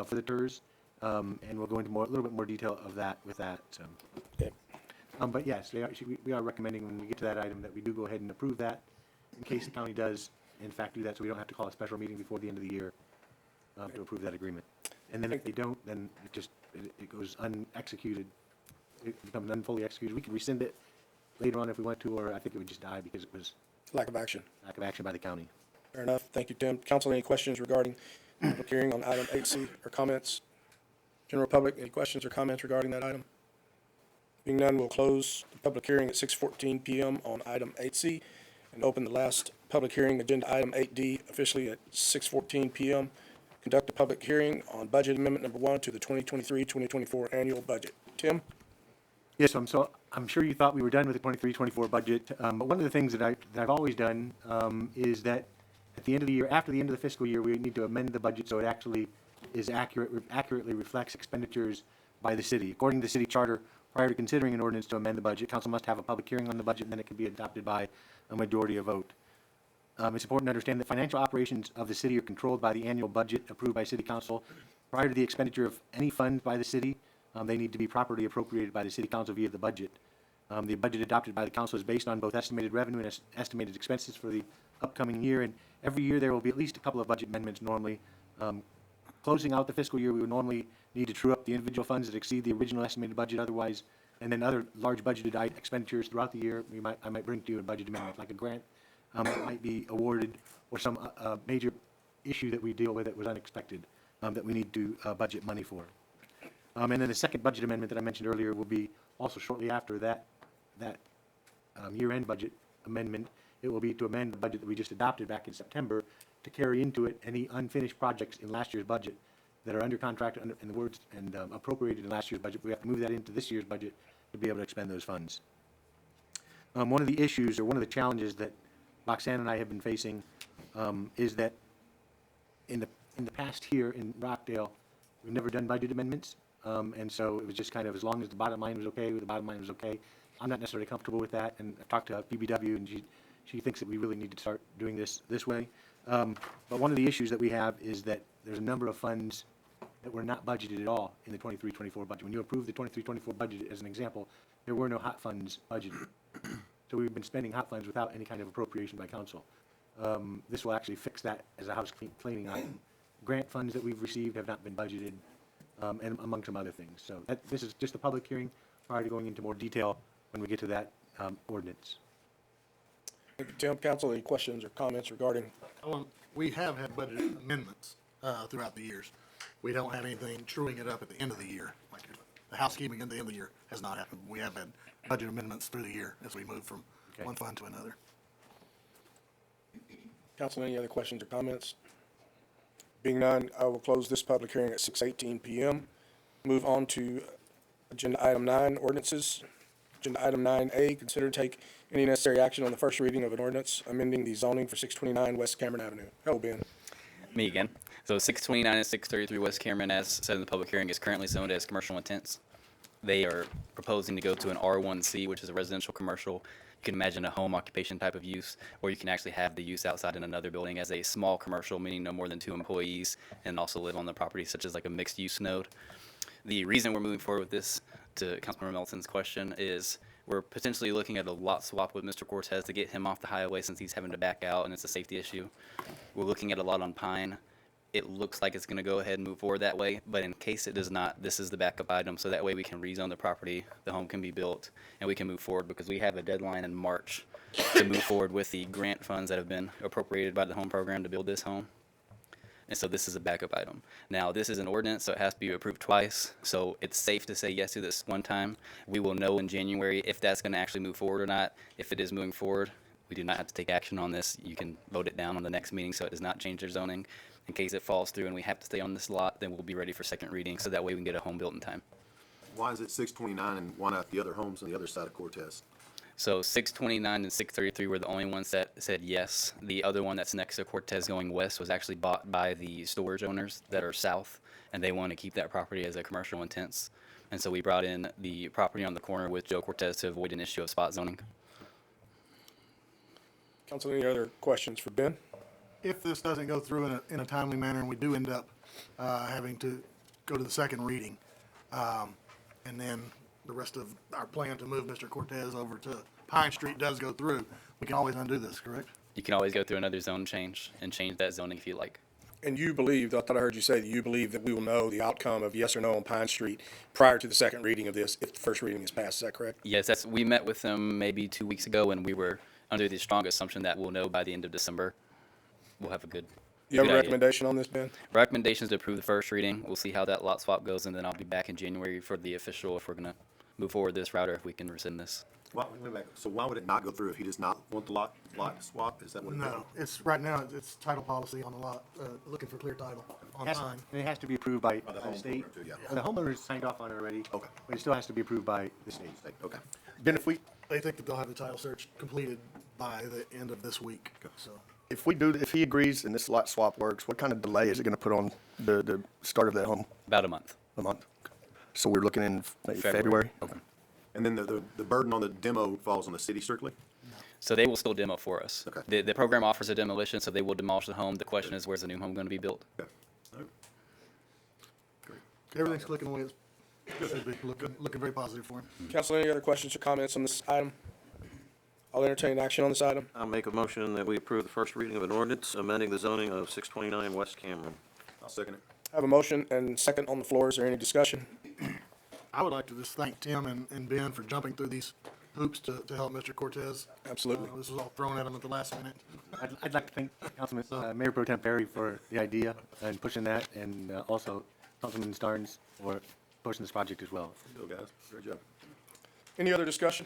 for the TERS. And we'll go into a little bit more detail of that with that. Okay. But yes, we are recommending when we get to that item that we do go ahead and approve that in case the county does, in fact, do that, so we don't have to call a special meeting before the end of the year to approve that agreement. And then if they don't, then it goes unexecuted. It becomes unfully executed. We can rescind it later on if we want to, or I think it would just die because it was Lack of action. lack of action by the county. Fair enough. Thank you, Tim. Council, any questions regarding public hearing on item 8C or comments? General public, any questions or comments regarding that item? Being none, we'll close the public hearing at 6:14 PM on item 8C and open the last public hearing, agenda item 8D, officially at 6:14 PM. Conduct a public hearing on budget amendment number 1 to the 2023-2024 annual budget. Tim? Yes, so I'm sure you thought we were done with the 23-24 budget, but one of the things that I've always done is that at the end of the year, after the end of the fiscal year, we need to amend the budget so it actually is accurately reflects expenditures by the city. According to the city charter, Prior to considering an ordinance to amend the budget, council must have a public hearing on the budget, and then it can be adopted by a majority of vote. It's important to understand that financial operations of the city are controlled by the annual budget approved by city council. Prior to the expenditure of any funds by the city, they need to be properly appropriated by the city council via the budget. The budget adopted by the council is based on both estimated revenue and estimated expenses for the upcoming year, and every year there will be at least a couple of budget amendments normally. Closing out the fiscal year, we would normally need to true up the individual funds that exceed the original estimated budget otherwise, and then other large budgeted expenditures throughout the year, I might bring to you a budget amendment, like a grant that might be awarded, or some major issue that we deal with that was unexpected, that we need to budget money for. And then the second budget amendment that I mentioned earlier will be also shortly after that year-end budget amendment. It will be to amend the budget that we just adopted back in September to carry into it any unfinished projects in last year's budget that are under contract and appropriated in last year's budget. We have to move that into this year's budget to be able to expend those funds. One of the issues, or one of the challenges that Roxanne and I have been facing is that in the past here in Rockdale, we've never done budget amendments. And so it was just kind of, as long as the bottom line was okay, the bottom line was okay. I'm not necessarily comfortable with that, and I've talked to PBW, and she thinks that we really need to start doing this way. But one of the issues that we have is that there's a number of funds that were not budgeted at all in the 23-24 budget. When you approve the 23-24 budget, as an example, there were no hot funds budgeted. So we've been spending hot funds without any kind of appropriation by council. This will actually fix that as a house cleaning item. Grant funds that we've received have not been budgeted, and among some other things. So this is just a public hearing prior to going into more detail when we get to that ordinance. Thank you, Tim. Council, any questions or comments regarding? We have had budget amendments throughout the years. We don't have anything truing it up at the end of the year. Like the housekeeping at the end of the year has not happened. We have had budget amendments through the year as we move from one fund to another. Council, any other questions or comments? Being none, I will close this public hearing at 6:18 p.m. Move on to agenda item 9, ordinances. Agenda item 9A, consider to take any necessary action on the first reading of an ordinance amending the zoning for 629 West Cameron Avenue. Hello, Ben. Me again. So 629 and 633 West Cameron, as said in the public hearing, is currently zoned as commercial intents. They are proposing to go to an R1C, which is a residential commercial. You can imagine a home occupation type of use, or you can actually have the use outside in another building as a small commercial, meaning no more than 2 employees, and also live on the property, such as like a mixed use node. The reason we're moving forward with this, to Councilmember Melton's question, is we're potentially looking at a lot swap with Mr. Cortez to get him off the highway since he's having to back out and it's a safety issue. We're looking at a lot on Pine. It looks like it's going to go ahead and move forward that way, but in case it does not, this is the backup item, so that way we can rezone the property, the home can be built, and we can move forward, because we have a deadline in March to move forward with the grant funds that have been appropriated by the home program to build this home. And so this is a backup item. Now, this is an ordinance, so it has to be approved twice, so it's safe to say yes to this one time. We will know in January if that's going to actually move forward or not. If it is moving forward, we do not have to take action on this. You can vote it down on the next meeting so it does not change their zoning. In case it falls through and we have to stay on this lot, then we'll be ready for second reading, so that way we can get a home built in time. Why is it 629 and why not the other homes on the other side of Cortez? So 629 and 633 were the only ones that said yes. The other one that's next to Cortez going west was actually bought by the storage owners that are south, and they want to keep that property as a commercial intents. And so we brought in the property on the corner with Joe Cortez to avoid an issue of spot zoning. Council, any other questions for Ben? If this doesn't go through in a timely manner and we do end up having to go to the second reading, and then the rest of our plan to move Mr. Cortez over to Pine Street does go through, we can always undo this, correct? You can always go through another zone change and change that zoning if you like. And you believe, I thought I heard you say that you believe that we will know the outcome of yes or no on Pine Street prior to the second reading of this, if the first reading is passed. Is that correct? Yes, we met with them maybe 2 weeks ago, and we were under the strong assumption that we'll know by the end of December. We'll have a good You have a idea. recommendation on this, Ben? Recommendations to approve the first reading. We'll see how that lot swap goes, and then I'll be back in January for the official, if we're going to move forward this route, or if we can rescind this. So why would it not go through if he does not want the lot swap? Is that what it is? No, it's, right now, it's title policy on the lot, looking for clear title on Pine. It has to be approved by the the homeowner state. too, yeah. The homeowners signed off on it already. Okay. But it still has to be approved by the state. Okay. Ben, if we, They think that they'll have the title search completed by the end of this week, so. if he agrees and this lot swap works, what kind of delay is it gonna put on the start of that home? About a month. A month? So we're looking in maybe February? Okay. And then the burden on the demo falls on the city strictly? So they will still demo for us. Okay. The program offers a demolition, so they will demolish the home. The question is, where's the new home going to be built? Okay. All right. Great. Everything's clicking the way it should be, looking very positive for him. Council, any other questions or comments on this item? I'll entertain action on this item. I'll make a motion that we approve the first reading of an ordinance amending the zoning of 629 West Cameron. I'll second it. I have a motion and second on the floor. Is there any discussion? I would like to just thank Tim and Ben for jumping through these hoops to help Mr. Cortez. Absolutely. This was all thrown at him at the last minute. I'd like to thank Councilman, Mayor Pro Tem Perry for the idea and pushing that, and also Councilman Starnes for pushing this project as well. Good go, guys. Great job. Any other discussion?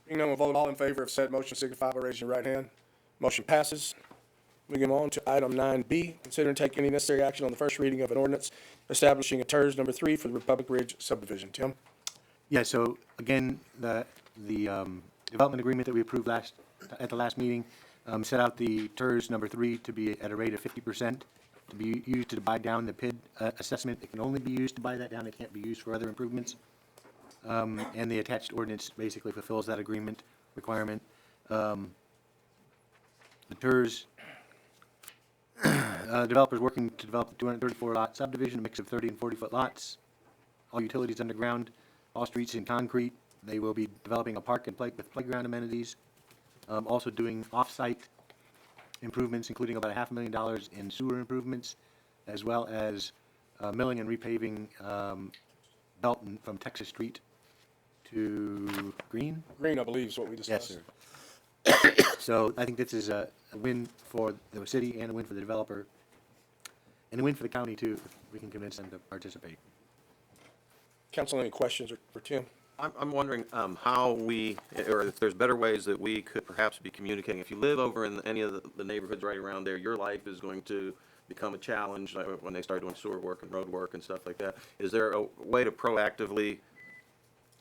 Being none, we'll vote. All in favor of said motion signify by raising your right hand. Motion passes. Moving on to item 9B, consider and take any necessary action on the first reading of an ordinance establishing a TERS number 3 for the Republic Ridge subdivision. Tim? Yeah, so again, the development agreement that we approved at the last meeting set out the TERS number 3 to be at a rate of 50%, to be used to buy down the PID assessment. It can only be used to buy that down. It can't be used for other improvements. And the attached ordinance basically fulfills that agreement requirement. The TERS developers working to develop a 234 lot subdivision, a mix of 30 and 40 foot lots, all utilities underground, all streets in concrete. They will be developing a park and with playground amenities, also doing off-site improvements, including about $500,000 in sewer improvements, as well as milling and repaving Belton from Texas Street to Green. Green, I believe, is what we discussed. Yes, sir. So I think this is a win for the city and a win for the developer, and a win for the county too, if we can convince them to participate. Council, any questions for Tim? I'm wondering how we, or if there's better ways that we could perhaps be communicating. If you live over in any of the neighborhoods right around there, your life is going to become a challenge when they start doing sewer work and road work and stuff like that. Is there a way to proactively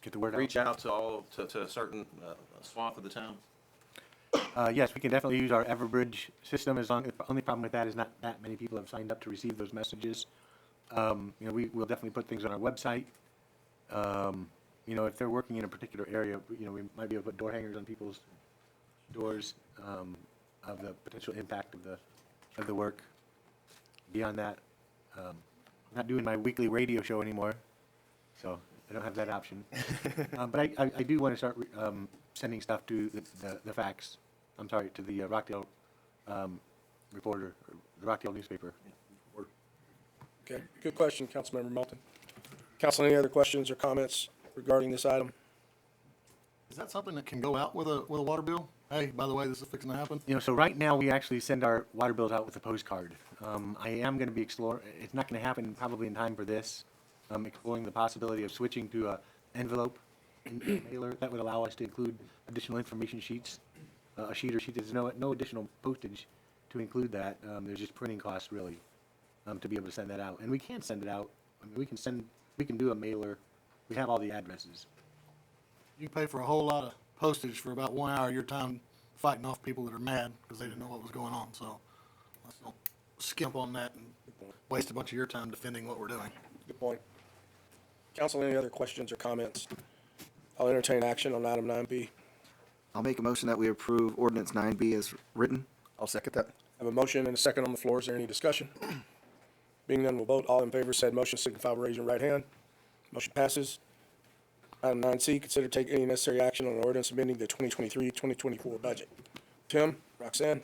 Get the word out. reach out to a certain swath of the town? Yes, we can definitely use our Everbridge system, the only problem with that is not that many people have signed up to receive those messages. We will definitely put things on our website. If they're working in a particular area, we might be able to put door hangers on people's doors, of the potential impact of the work. Beyond that, I'm not doing my weekly radio show anymore, so I don't have that option. But I do want to start sending stuff to the fax. I'm sorry, to the Rockdale reporter, or the Rockdale newspaper. Okay, good question, Councilmember Melton. Council, any other questions or comments regarding this item? Is that something that can go out with a water bill? Hey, by the way, this is fixing to happen. So right now, we actually send our water bills out with a postcard. I am going to be exploring, it's not going to happen probably in time for this. I'm exploring the possibility of switching to a envelope mailer that would allow us to include additional information sheets, a sheet or sheet. There's no additional postage to include that. There's just printing costs really to be able to send that out. And we can send it out. I mean, we can do a mailer. We have all the addresses. You pay for a whole lot of postage for about 1 hour of your time fighting off people that are mad because they didn't know what was going on. So let's don't skimp on that and waste a bunch of your time defending what we're doing. Good point. Council, any other questions or comments? I'll entertain action on item 9B. I'll make a motion that we approve ordinance 9B as written. I'll second that. I have a motion and a second on the floor. Is there any discussion? Being none, we'll vote. All in favor of said motion signify by raising your right hand. Motion passes. Item 9C, consider take any necessary action on an ordinance amending the 2023-2024 budget. Tim, Roxanne?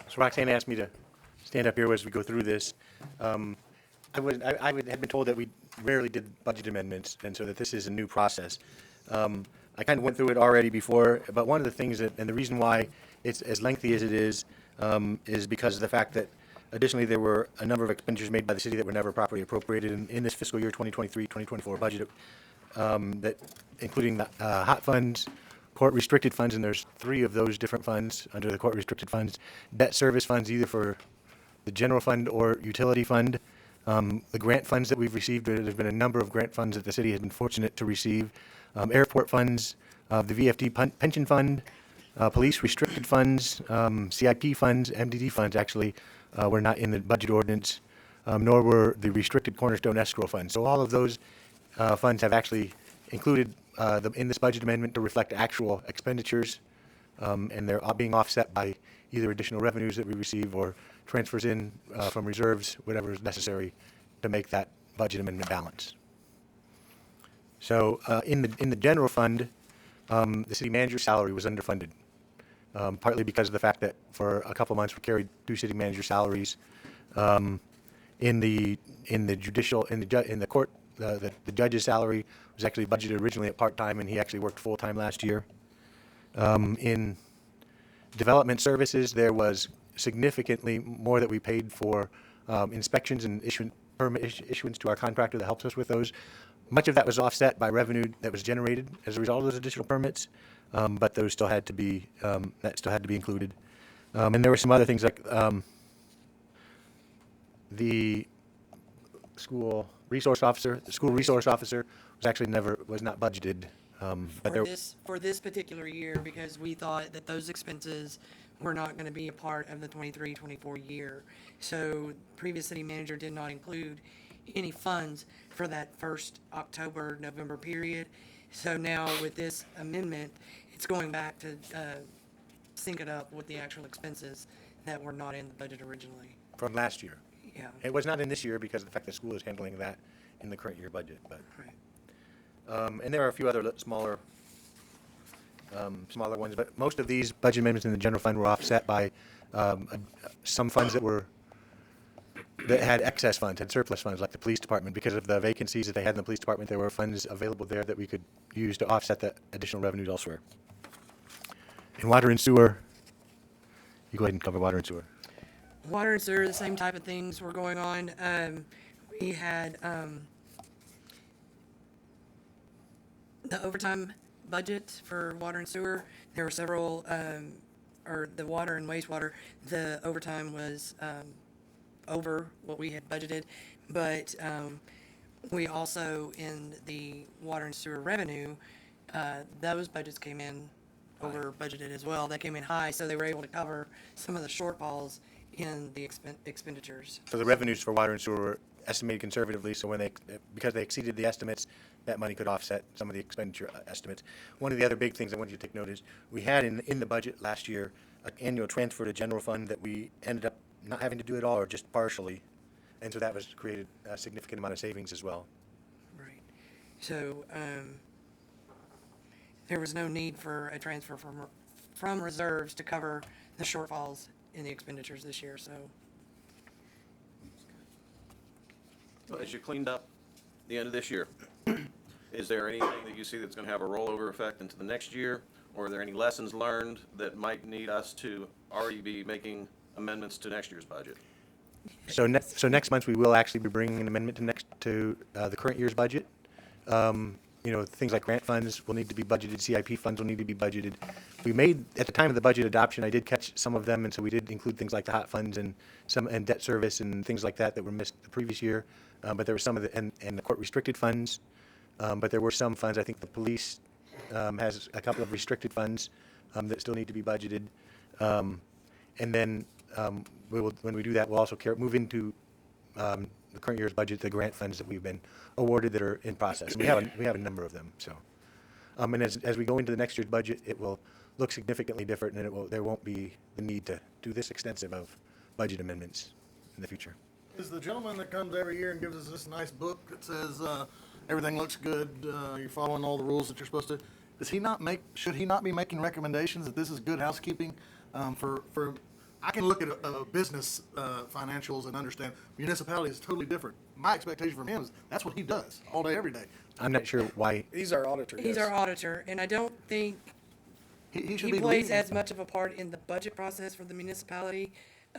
So Roxanne asked me to stand up here as we go through this. I had been told that we rarely did budget amendments, and so that this is a new process. I kind of went through it already before, but one of the things and the reason why it's as lengthy as it is because of the fact that additionally there were a number of expenditures made by the city that were never properly appropriated in this fiscal year 2023-2024 budget, that including the hot funds, court restricted funds, and there's 3 of those different funds under the court restricted funds, debt service funds either for the general fund or utility fund, the grant funds that we've received. There's been a number of grant funds that the city has been fortunate to receive, airport funds, the VFD pension fund, police restricted funds, CIP funds, MDD funds actually, were not in the budget ordinance, nor were the restricted cornerstone escrow funds. So all of those funds have actually included in this budget amendment to reflect actual expenditures, and they're being offset by either additional revenues that we receive or transfers in from reserves, whatever is necessary to make that budget amendment balance. So in the general fund, the city manager's salary was underfunded, partly because of the fact that for a couple months we carried 2 city manager salaries. In the court, the judge's salary was actually budgeted originally at part-time, and he actually worked full-time last year. In development services, there was significantly more that we paid for inspections and permit issuance to our contractor that helps us with those. Much of that was offset by revenue that was generated as a result of those additional permits, but those still had to be included. And there were some other things like the school resource officer. The school resource officer was actually was not budgeted. For this particular year, because we thought that those expenses were not going to be a part of the 23-24 year. So previous city manager did not include any funds for that first October, November period. So now with this amendment, it's going back to sync it up with the actual expenses that were not in the budget originally. From last year. Yeah. It was not in this year because of the fact that school is handling that in the current year budget. But Right. and there are a few other smaller ones, but most of these budget amendments in the general fund were offset by some funds that had excess funds, had surplus funds, like the police department. Because of the vacancies that they had in the police department, there were funds available there that we could use to offset the additional revenues elsewhere. In water and sewer, you go ahead and cover water and sewer. Water and sewer, the same type of things were going on. We had the overtime budget for water and sewer. There were several, or the water and wastewater, the overtime was over what we had budgeted. But we also, in the water and sewer revenue, those budgets came in over budgeted as well. They came in high, so they were able to cover some of the shortfalls in the expenditures. So the revenues for water and sewer were estimated conservatively, so because they exceeded the estimates, that money could offset some of the expenditure estimates. One of the other big things I want you to take note is we had in the budget last year an annual transfer to general fund that we ended up not having to do at all or just partially, and so that was created a significant amount of savings as well. Right. So there was no need for a transfer from reserves to cover the shortfalls in the expenditures this year, so. So as you cleaned up the end of this year, is there anything that you see that's going to have a rollover effect into the next year? Or are there any lessons learned that might need us to already be making amendments to next year's budget? So next month we will actually be bringing an amendment to the current year's budget. Things like grant funds will need to be budgeted, CIP funds will need to be budgeted. We made, at the time of the budget adoption, I did catch some of them, and so we did include things like the hot funds and debt service and things like that were missed the previous year. But there were some of and the court restricted funds. But there were some funds, I think the police has a couple of restricted funds that still need to be budgeted. And then when we do that, we'll also move into the current year's budget, the grant funds that we've been awarded that are in process. And we have a number of them. So, and as we go into the next year's budget, it will look significantly different, and there won't be the need to do this extensive of budget amendments in the future. Is the gentleman that comes every year and gives us this nice book that says everything looks good, you're following all the rules that you're supposed to, should he not be making recommendations that this is good housekeeping for I can look at a business financials and understand municipality is totally different. My expectation from him is that's what he does all day, every day. I'm not sure why. He's our auditor. He's yes. our auditor, and I don't think He should he be plays leading. as much of a part in the budget process for the municipality,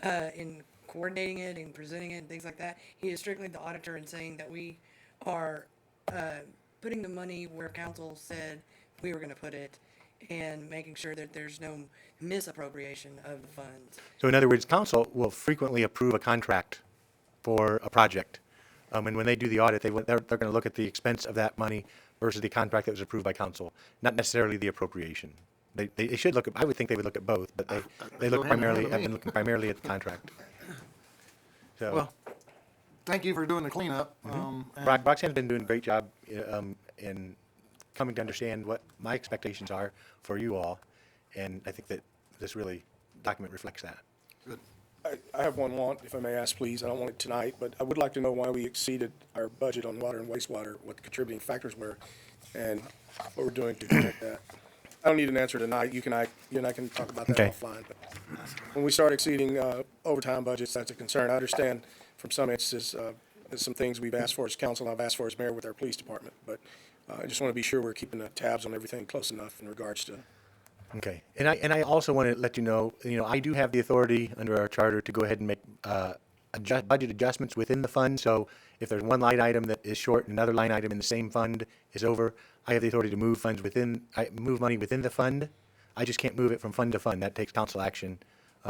in coordinating it and presenting it and things like that. He is strictly the auditor and saying that we are putting the money where council said we were going to put it, and making sure that there's no misappropriation of the funds. So in other words, council will frequently approve a contract for a project. And when they do the audit, they're going to look at the expense of that money versus the contract that was approved by council, not necessarily the appropriation. They should look at, I would think they would look at both, but they look primarily, have been looking primarily at the contract. So. Well, thank you for doing the cleanup. And- Roxanne's been doing a great job in coming to understand what my expectations are for you all, and I think that this document reflects that. Good. I have one want, if I may ask, please. I don't want it tonight, but I would like to know why we exceeded our budget on water and wastewater, what the contributing factors were, and what we're doing to protect that. I don't need an answer tonight. You and I can talk about that Okay. offline. But when we start exceeding overtime budgets, that's a concern. I understand from some instances, there's some things we've asked for as council, and I've asked for as mayor with our police department. But I just want to be sure we're keeping the tabs on everything close enough in regards to. Okay, and I also want to let you know, I do have the authority under our charter to go ahead and make budget adjustments within the fund. So if there's one line item that is short and another line item in the same fund is over, I have the authority to move move money within the fund. I just can't move it from fund to fund. That takes council action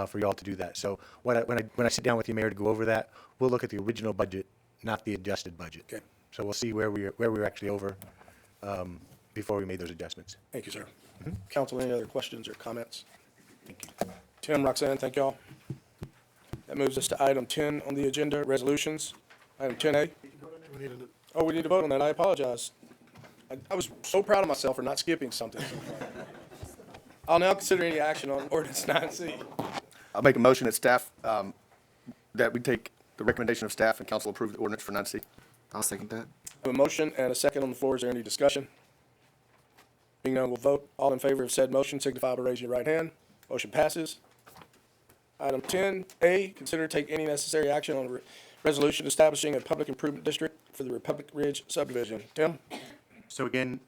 for y'all to do that. So when I sit down with you, Mayor, to go over that, we'll look at the original budget, not the adjusted budget. Okay. So we'll see where we're actually over before we made those adjustments. Thank you, sir. Council, any other questions or comments? Thank you. Tim, Roxanne, thank y'all. That moves us to item 10 on the agenda, resolutions. Item 10A. We need to- Oh, we need to vote on that. I apologize. I was so proud of myself for not skipping something. I'll now consider any action on ordinance 9C. I'll make a motion that staff, that we take the recommendation of staff and council approve the ordinance for 9C. I'll second that. I have a motion and a second on the floor. Is there any discussion? Being none, we'll vote. All in favor of said motion signify by raising your right hand. Motion passes. Item 10A, consider to take any necessary action on a resolution establishing a public improvement district for the Republic Ridge subdivision. Tim? So again,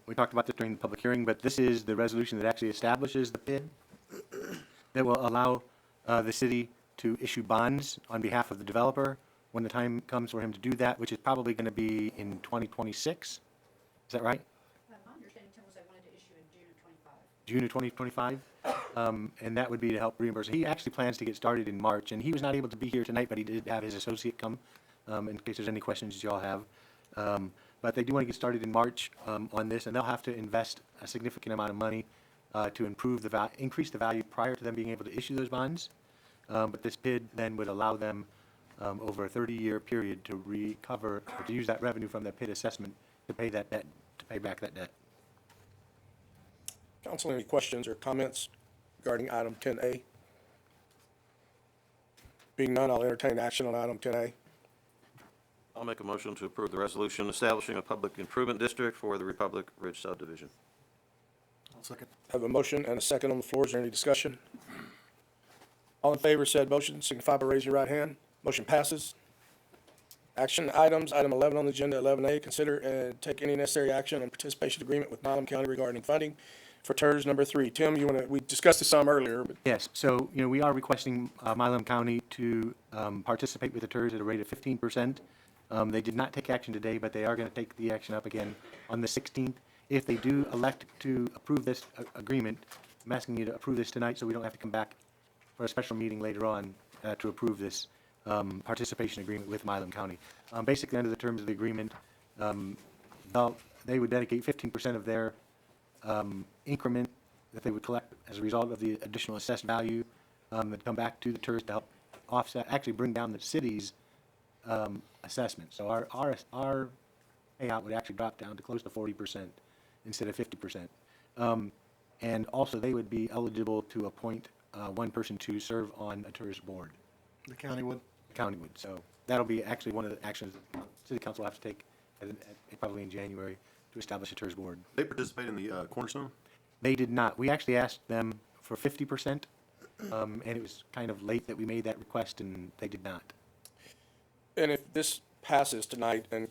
we talked about this during the public hearing, but this is the resolution that actually establishes the PID that will allow the city to issue bonds on behalf of the developer when the time comes for him to do that, which is probably going to be in 2026. Is that right? My understanding, Tim, was they wanted to issue in June of 25. June of 2025, and that would be to help reimburse. He actually plans to get started in March, and he was not able to be here tonight, but he did have his associate come, in case there's any questions that y'all have. But they do want to get started in March on this, and they'll have to invest a significant amount of money to increase the value prior to them being able to issue those bonds. But this PID then would allow them over a 30-year period to recover, or to use that revenue from that PID assessment to pay that debt, to pay back that debt. Council, any questions or comments regarding item 10A? Being none, I'll entertain action on item 10A. I'll make a motion to approve the resolution establishing a public improvement district for the Republic Ridge subdivision. I'll second. I have a motion and a second on the floor. Is there any discussion? All in favor of said motion signify by raising your right hand. Motion passes. Action items, item 11 on the agenda, 11A, consider and take any necessary action on participation agreement with Milam County regarding funding for TERS number 3. Tim, we discussed this some earlier, but Yes, so, we are requesting Milam County to participate with the TERS at a rate of 15%. They did not take action today, but they are going to take the action up again on the 16th. If they do elect to approve this agreement, I'm asking you to approve this tonight so we don't have to come back for a special meeting later on to approve this participation agreement with Milam County. Basically, under the terms of the agreement, they would dedicate 15% of their increment that they would collect as a result of the additional assessed value that come back to the TERS to help offset, actually bring down the city's assessment. So our payout would actually drop down to close to 40% instead of 50%. And also, they would be eligible to appoint one person to serve on a TERS board. The county would? The county would. So that'll be actually one of the actions the city council will have to take probably in January to establish a TERS board. They participate in the Cornerstone? They did not. We actually asked them for 50%, and it was kind of late that we made that request, and they did not. and if this passes tonight and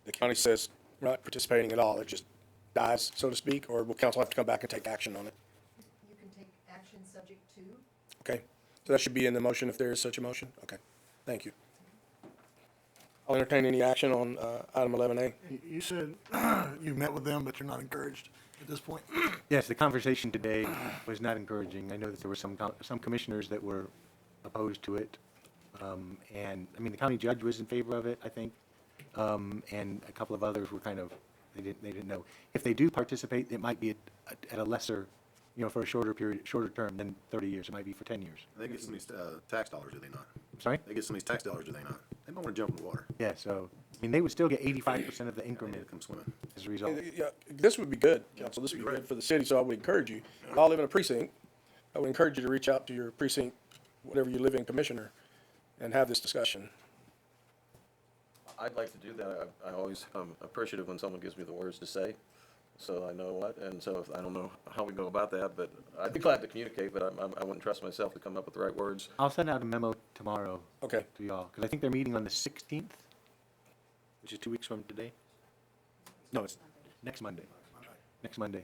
the county says we're not participating at all, it just dies, so to speak, or will council have to come back and take action on it? You can take action subject to. Okay, so that should be in the motion if there is such a motion? Okay, thank you. I'll entertain any action on item 11A. You said you met with them, but you're not encouraged at this point. Yes, the conversation today was not encouraging. I know that there were some commissioners that were opposed to it. And, I mean, the county judge was in favor of it, I think. And a couple of others were kind of, they didn't know. If they do participate, it might be at a lesser, for a shorter period, shorter term than 30 years. It might be for 10 years. They get some of these tax dollars, do they not? Sorry? They get some of these tax dollars, do they not? They might want to jump in the water. Yeah, so, I mean, they would still get 85% of the They increment come swimming. as a result. Yeah, this would be good, council. This would be good for the city, so I would encourage you. If I live in a precinct, I would encourage you to reach out to your precinct, whatever you live in, commissioner, and have this discussion. I'd like to do that. I always am appreciative when someone gives me the words to say, so I know what, and so if, I don't know how we go about that, but I'd be glad to communicate, but I wouldn't trust myself to come up with the right words. I'll send out a memo tomorrow Okay. to y'all, because I think they're meeting on the 16th, which is 2 weeks from today. No, it's next Monday. Next Monday.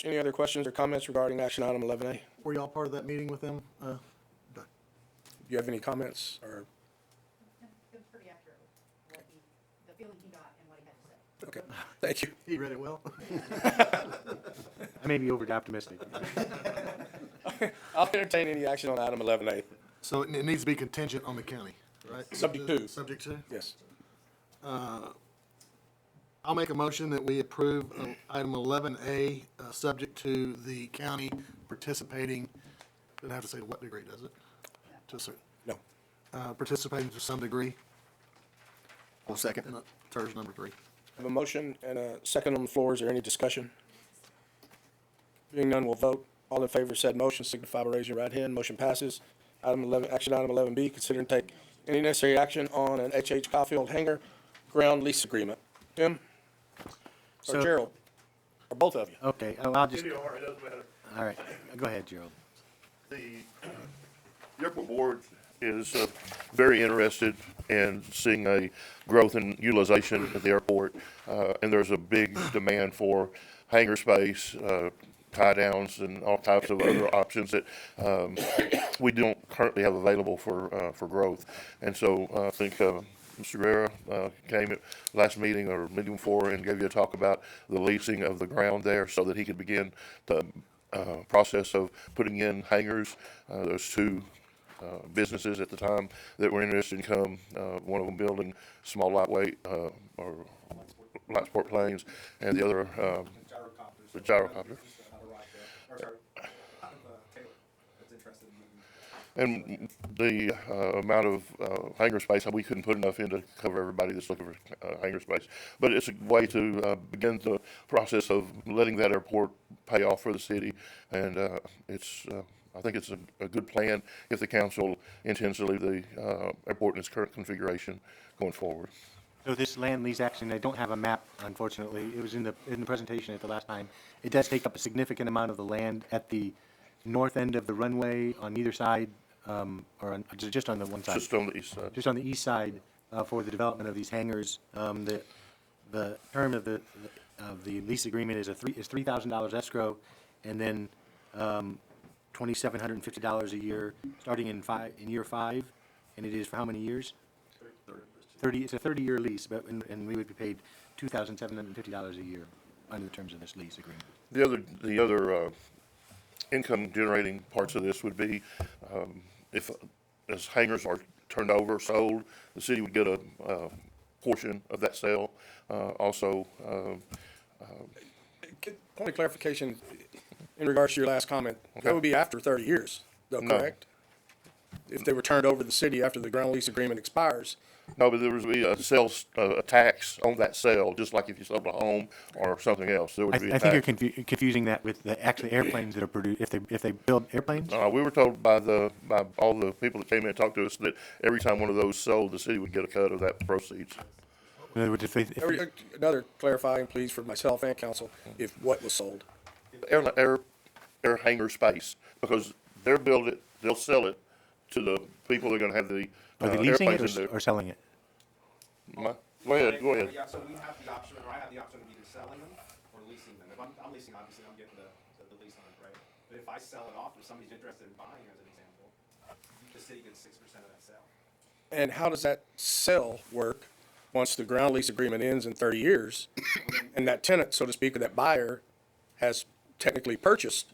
Any other questions or comments regarding action item 11A? Were y'all part of that meeting with them? Do you have any comments or? It was pretty accurate, what the feeling he got and what he had to say. Okay, thank you. He read it well. I may be over optimistic. I'll entertain any action on item 11A. So it needs to be contingent on the county, right? Subject to. Subject to? Yes. I'll make a motion that we approve item 11A, subject to the county participating, doesn't have to say to what degree, does it? To a certain, No. participating to some degree. Well, second. And TERS number 3. I have a motion and a second on the floor. Is there any discussion? Being none, we'll vote. All in favor of said motion signify by raising your right hand. Motion passes. Action item 11B, consider and take any necessary action on an H.H. Caulfield hangar ground lease agreement. Tim? Or So- Gerald? Or both of you? Okay, I'll just, Either or, it doesn't matter. all right, go ahead, Gerald. The airport board is very interested in seeing a growth in utilization at the airport, and there's a big demand for hangar space, tie downs, and all types of other options that we don't currently have available for growth. And so I think Mr. Guerra came at last meeting or meeting before and gave you a talk about the leasing of the ground there so that he could begin the process of putting in hangars. There's two businesses at the time that were interested in come, one of them building small lightweight or light sport planes, and the other the gyrocopter. And the amount of hangar space, we couldn't put enough in to cover everybody that's looking for hangar space. But it's a way to begin the process of letting that airport pay off for the city. And I think it's a good plan if the council intends to leave the airport in its current configuration going forward. So this land lease action, I don't have a map, unfortunately. It was in the presentation at the last time. It does take up a significant amount of the land at the north end of the runway on either side, just on the one side? Just on the east side. Just on the east side for the development of these hangars. The term of the lease agreement is $3,000 escrow, and then $2,750 a year, starting in year 5, and it is for how many years? 30. It's a 30-year lease, and we would be paid $2,750 a year under the terms of this lease agreement. The other income generating parts of this would be if as hangars are turned over, sold, the city would get a portion of that sale. Also, Point of clarification in regards to your last comment. That would be after 30 years, though, No. correct? If they were turned over to the city after the ground lease agreement expires. no, but there would be a sales a tax on that sale, just like if you sold a home or something else. There would be a I think you're tax. confusing that with the actually airplanes that are produced, if they build airplanes? We were told by all the people that came in and talked to us that every time one of those sold, the city would get a cut of that proceeds. In other words, Another clarifying, please, for myself and council, if what was sold. Air hangar space, because they'll build it, they'll sell it to the people that are gonna have the Are they leasing it airplanes in there. or selling it? Go ahead. Yeah, so we have the option, or I have the option of either selling them or leasing them. If I'm leasing, obviously, I'm getting the lease on it, right? But if I sell it off, if somebody's interested in buying, as an example, the city gets 6% of that sale. And how does that sale work once the ground lease agreement ends in 30 years? And that tenant, so to speak, or that buyer has technically purchased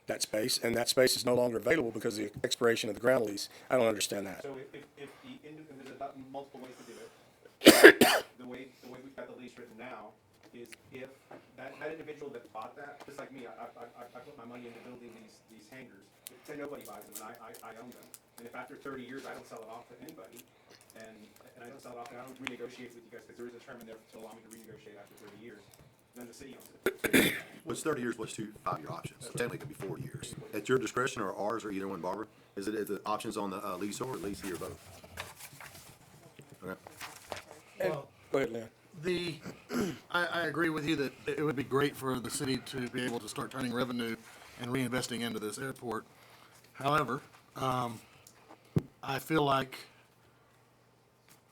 that space, and that space is no longer available because of the expiration of the ground lease. I don't understand that. So if and there's multiple ways to do it. The way we've got the lease written now, is if that individual that bought that, just like me, I put my money into building these hangars. Say nobody buys them, and I own them. And if after 30 years I don't sell it off to anybody, and I don't sell it off, and I don't renegotiate with you guys, because there is a term in there to allow me to renegotiate after 30 years, then the city owns it. Well, it's 30 years plus 2 5-year options, so technically it could be 40 years. At your discretion, or ours, or either one, Barbara? Is the options on the leaseor or leasee or both? Okay. Go ahead, Lynn. I agree with you that it would be great for the city to be able to start turning revenue and reinvesting into this airport. However, I feel like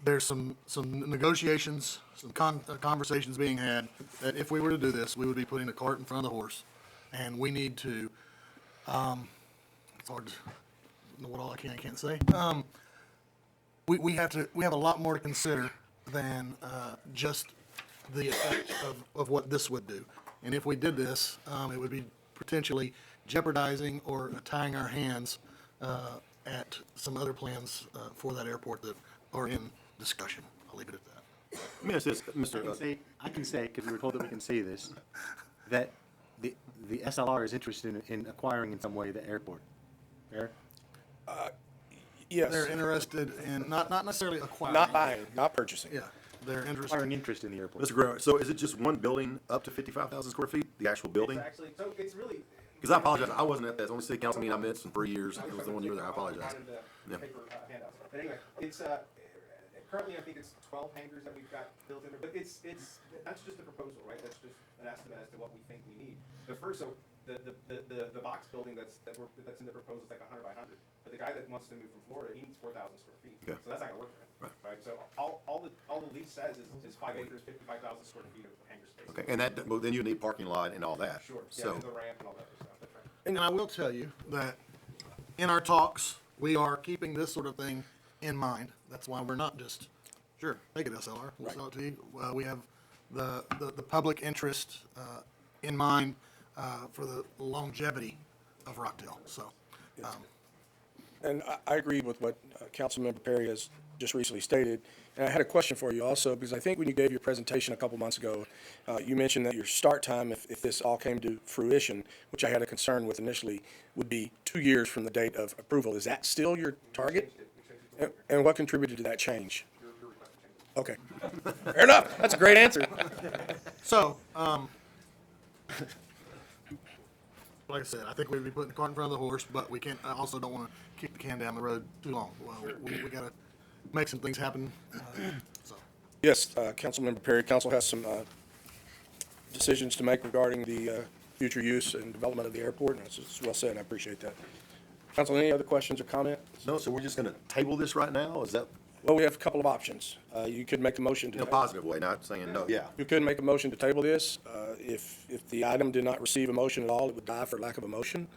there's some negotiations, some conversations being had, that if we were to do this, we would be putting the cart in front of the horse. And we need to, it's hard to know what all I can and can't say. We have a lot more to consider than just the effect of what this would do. And if we did this, it would be potentially jeopardizing or tying our hands at some other plans for that airport that are in discussion. I'll leave it at that. Let me ask this, Mr. I can say, because we were told that we can say this, that the SLR is interested in acquiring in some way the airport. Fair? Yes. They're interested in, not necessarily acquiring. Not buying, not purchasing. Yeah, they're interested. Acquiring interest in the airport. Mr. Guerrero, so is it just one building up to 55,000 square feet, the actual building? It's actually, so it's really. Because I apologize, I wasn't at that, only city council meeting I missed in 3 years, it was the one you were there, I apologize. Yeah. Paper handouts. But anyway, it's, currently I think it's 12 hangars that we've got built in there, but that's just a proposal, right? That's just an estimate as to what we think we need. The first, so the box building that's in the proposal is like 100 by 100, but the guy that wants to move from Florida, he needs 4,000 square feet. Okay. So that's not gonna work for him, right? So all the lease says is 5 acres, 55,000 square feet of hangar space. Okay, and that, well, then you need parking lot and all that. Sure, yeah, So, and the ramp and all that other stuff, that's right. And I will tell you that in our talks, we are keeping this sort of thing in mind. That's why we're not just, sure, take it SLR, we'll sell it to you. We have the public interest in mind for the longevity of Rockdale, so. And I agree with what Councilmember Perry has just recently stated. And I had a question for you also, because I think when you gave your presentation a couple months ago, you mentioned that your start time, if this all came to fruition, which I had a concern with initially, would be 2 years from the date of approval. Is that still your target? And what contributed to that change? Okay. Fair enough. That's a great answer. So, like I said, I think we'd be putting the cart in front of the horse, but we can't, I also don't want to kick the can down the road too long. Well, we got to make some things happen, so. Yes, Councilmember Perry, council has some decisions to make regarding the future use and development of the airport, and it's well said, and I appreciate that. Council, any other questions or comments? no, so we're just gonna table this right now, is that, Well, we have a couple of options. You could make a motion in a to, positive way, not saying no, yeah. you could make a motion to table this. If the item did not receive a motion at all, it would die for lack of a motion.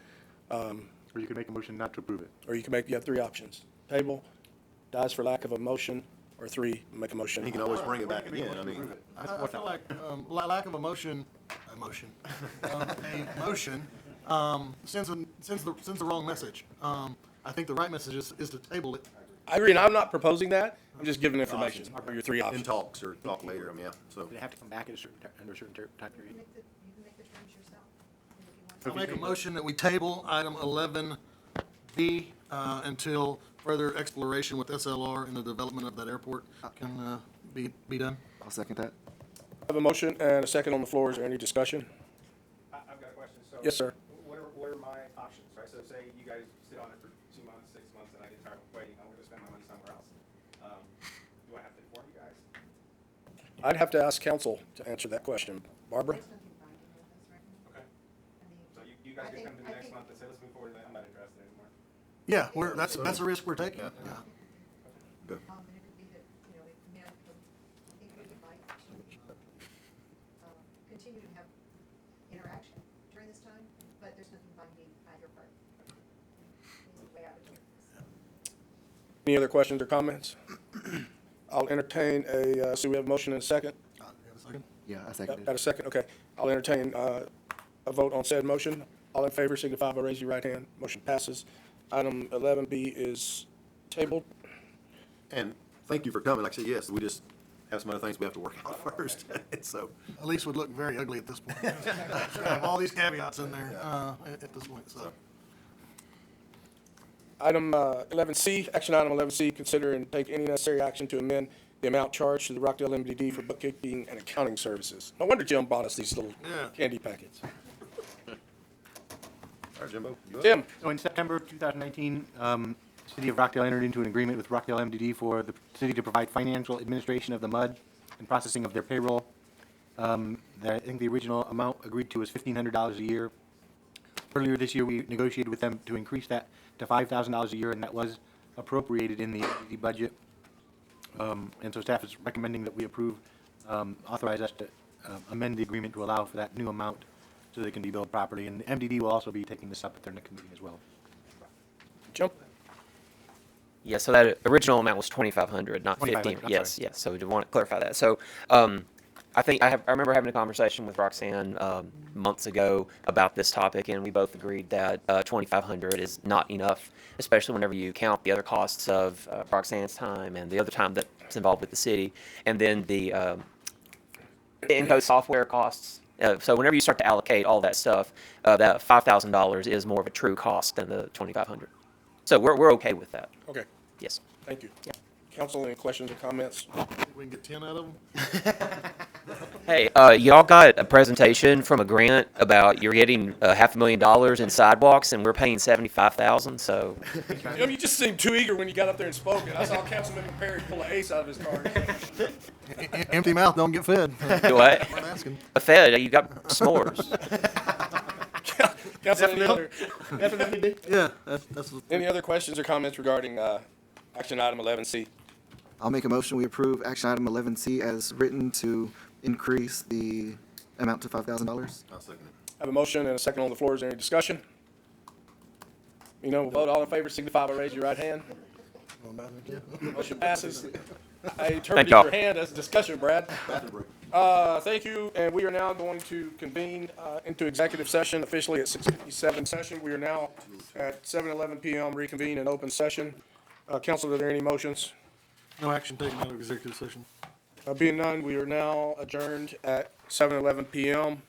Or you can make a motion not to approve it. Or you have 3 options. Table, dies for lack of a motion, or 3, make a motion. He can always bring it back again, I mean, I feel like lack of a motion sends the wrong message. I think the right message is to table it. I agree, and I'm not proposing that. I'm just giving information for your 3 in options. talks or talk later, I mean, yeah, so. They have to come back at a certain, under a certain time period. You can make the terms yourself. And if you want I'll make a motion that we table item 11B until further exploration with SLR and the development of that airport can be done. I'll second that. I have a motion and a second on the floor. Is there any discussion? I've got a question. So Yes, sir. What are my options, right? So say you guys sit on it for 2 months, 6 months, and I get tired of waiting, I'm gonna spend my money somewhere else. Do I have to inform you guys? I'd have to ask council to answer that question. Barbara? There's nothing binding with us right now. Okay. I mean, So you guys I can think- come to me I next think- month and say, let's move forward, and I'm not interested anymore. Yeah, that's a risk we're taking. Yeah. Good. And it could be that, you know, I think we would like to continue to have interaction during this time, but there's nothing binding on your part. Is the way I would do this. Any other questions or comments? I'll entertain so we have a motion and a second? You have a second? Yeah, I second Got a it. second? Okay. I'll entertain a vote on said motion. All in favor signify by raising your right hand. Motion passes. Item 11B is tabled. And thank you for coming, like I said, yes, we just have some other things we have to work out first, so. At least would look very ugly at this point. Have all these caveats in there, at this point, so. Item 11C, action item 11C, consider and take any necessary action to amend the amount charged to the Rockdale MDD for bookkeeping and accounting services. No wonder Jim bought us these little candy packets. All right, Jimbo, you up? Jim? So in September 2019, City of Rockdale entered into an agreement with Rockdale MDD for the city to provide financial administration of the MUD and processing of their payroll. I think the original amount agreed to was $1,500 a year. Earlier this year, we negotiated with them to increase that to $5,000 a year, and that was appropriated in the MDD budget. And so staff is recommending that we authorize us to amend the agreement to allow for that new amount so they can be billed properly. And the MDD will also be taking this up at their next meeting as well. Jump. Yeah, so that original amount was 2,500, not 15. 2,500, Yes, sorry. yes. So we do want to clarify that. So I remember having a conversation with Roxanne months ago about this topic, and we both agreed that 2,500 is not enough, especially whenever you count the other costs of Roxanne's time and the other time that's involved with the city, and then the Enco software costs. So whenever you start to allocate all that stuff, that $5,000 is more of a true cost than the 2,500. So we're okay with that. Okay, Yes. thank you. Yeah. Council, any questions or comments? We can get 10 out of them? Hey, y'all got a presentation from a grant about you're getting $500,000 in sidewalks, and we're paying $75,000. So Jim, you just seemed too eager when you got up there and spoke. And I saw Councilman Perry pull an ace out of his card. Empty mouth don't get fed. do what? I'm asking. A Fed, you got s'mores. Council, any other, Yeah, that's. any other questions or comments regarding action item 11C? I'll make a motion, we approve action item 11C as written to increase the amount to $5,000. I'll second it. I have a motion and a second on the floor. Is there any discussion? We'll vote. All in favor signify by raising your right hand. Motion passes. I interpreted y'all. your hand as discussion, Brad. Thank you, and we are now going to convene into executive session officially at 6:57 session. We are now at 7:11 PM, reconvene in open session. Council, are there any motions? No action taken out of executive session. Being none, we are now adjourned at 7:11 PM.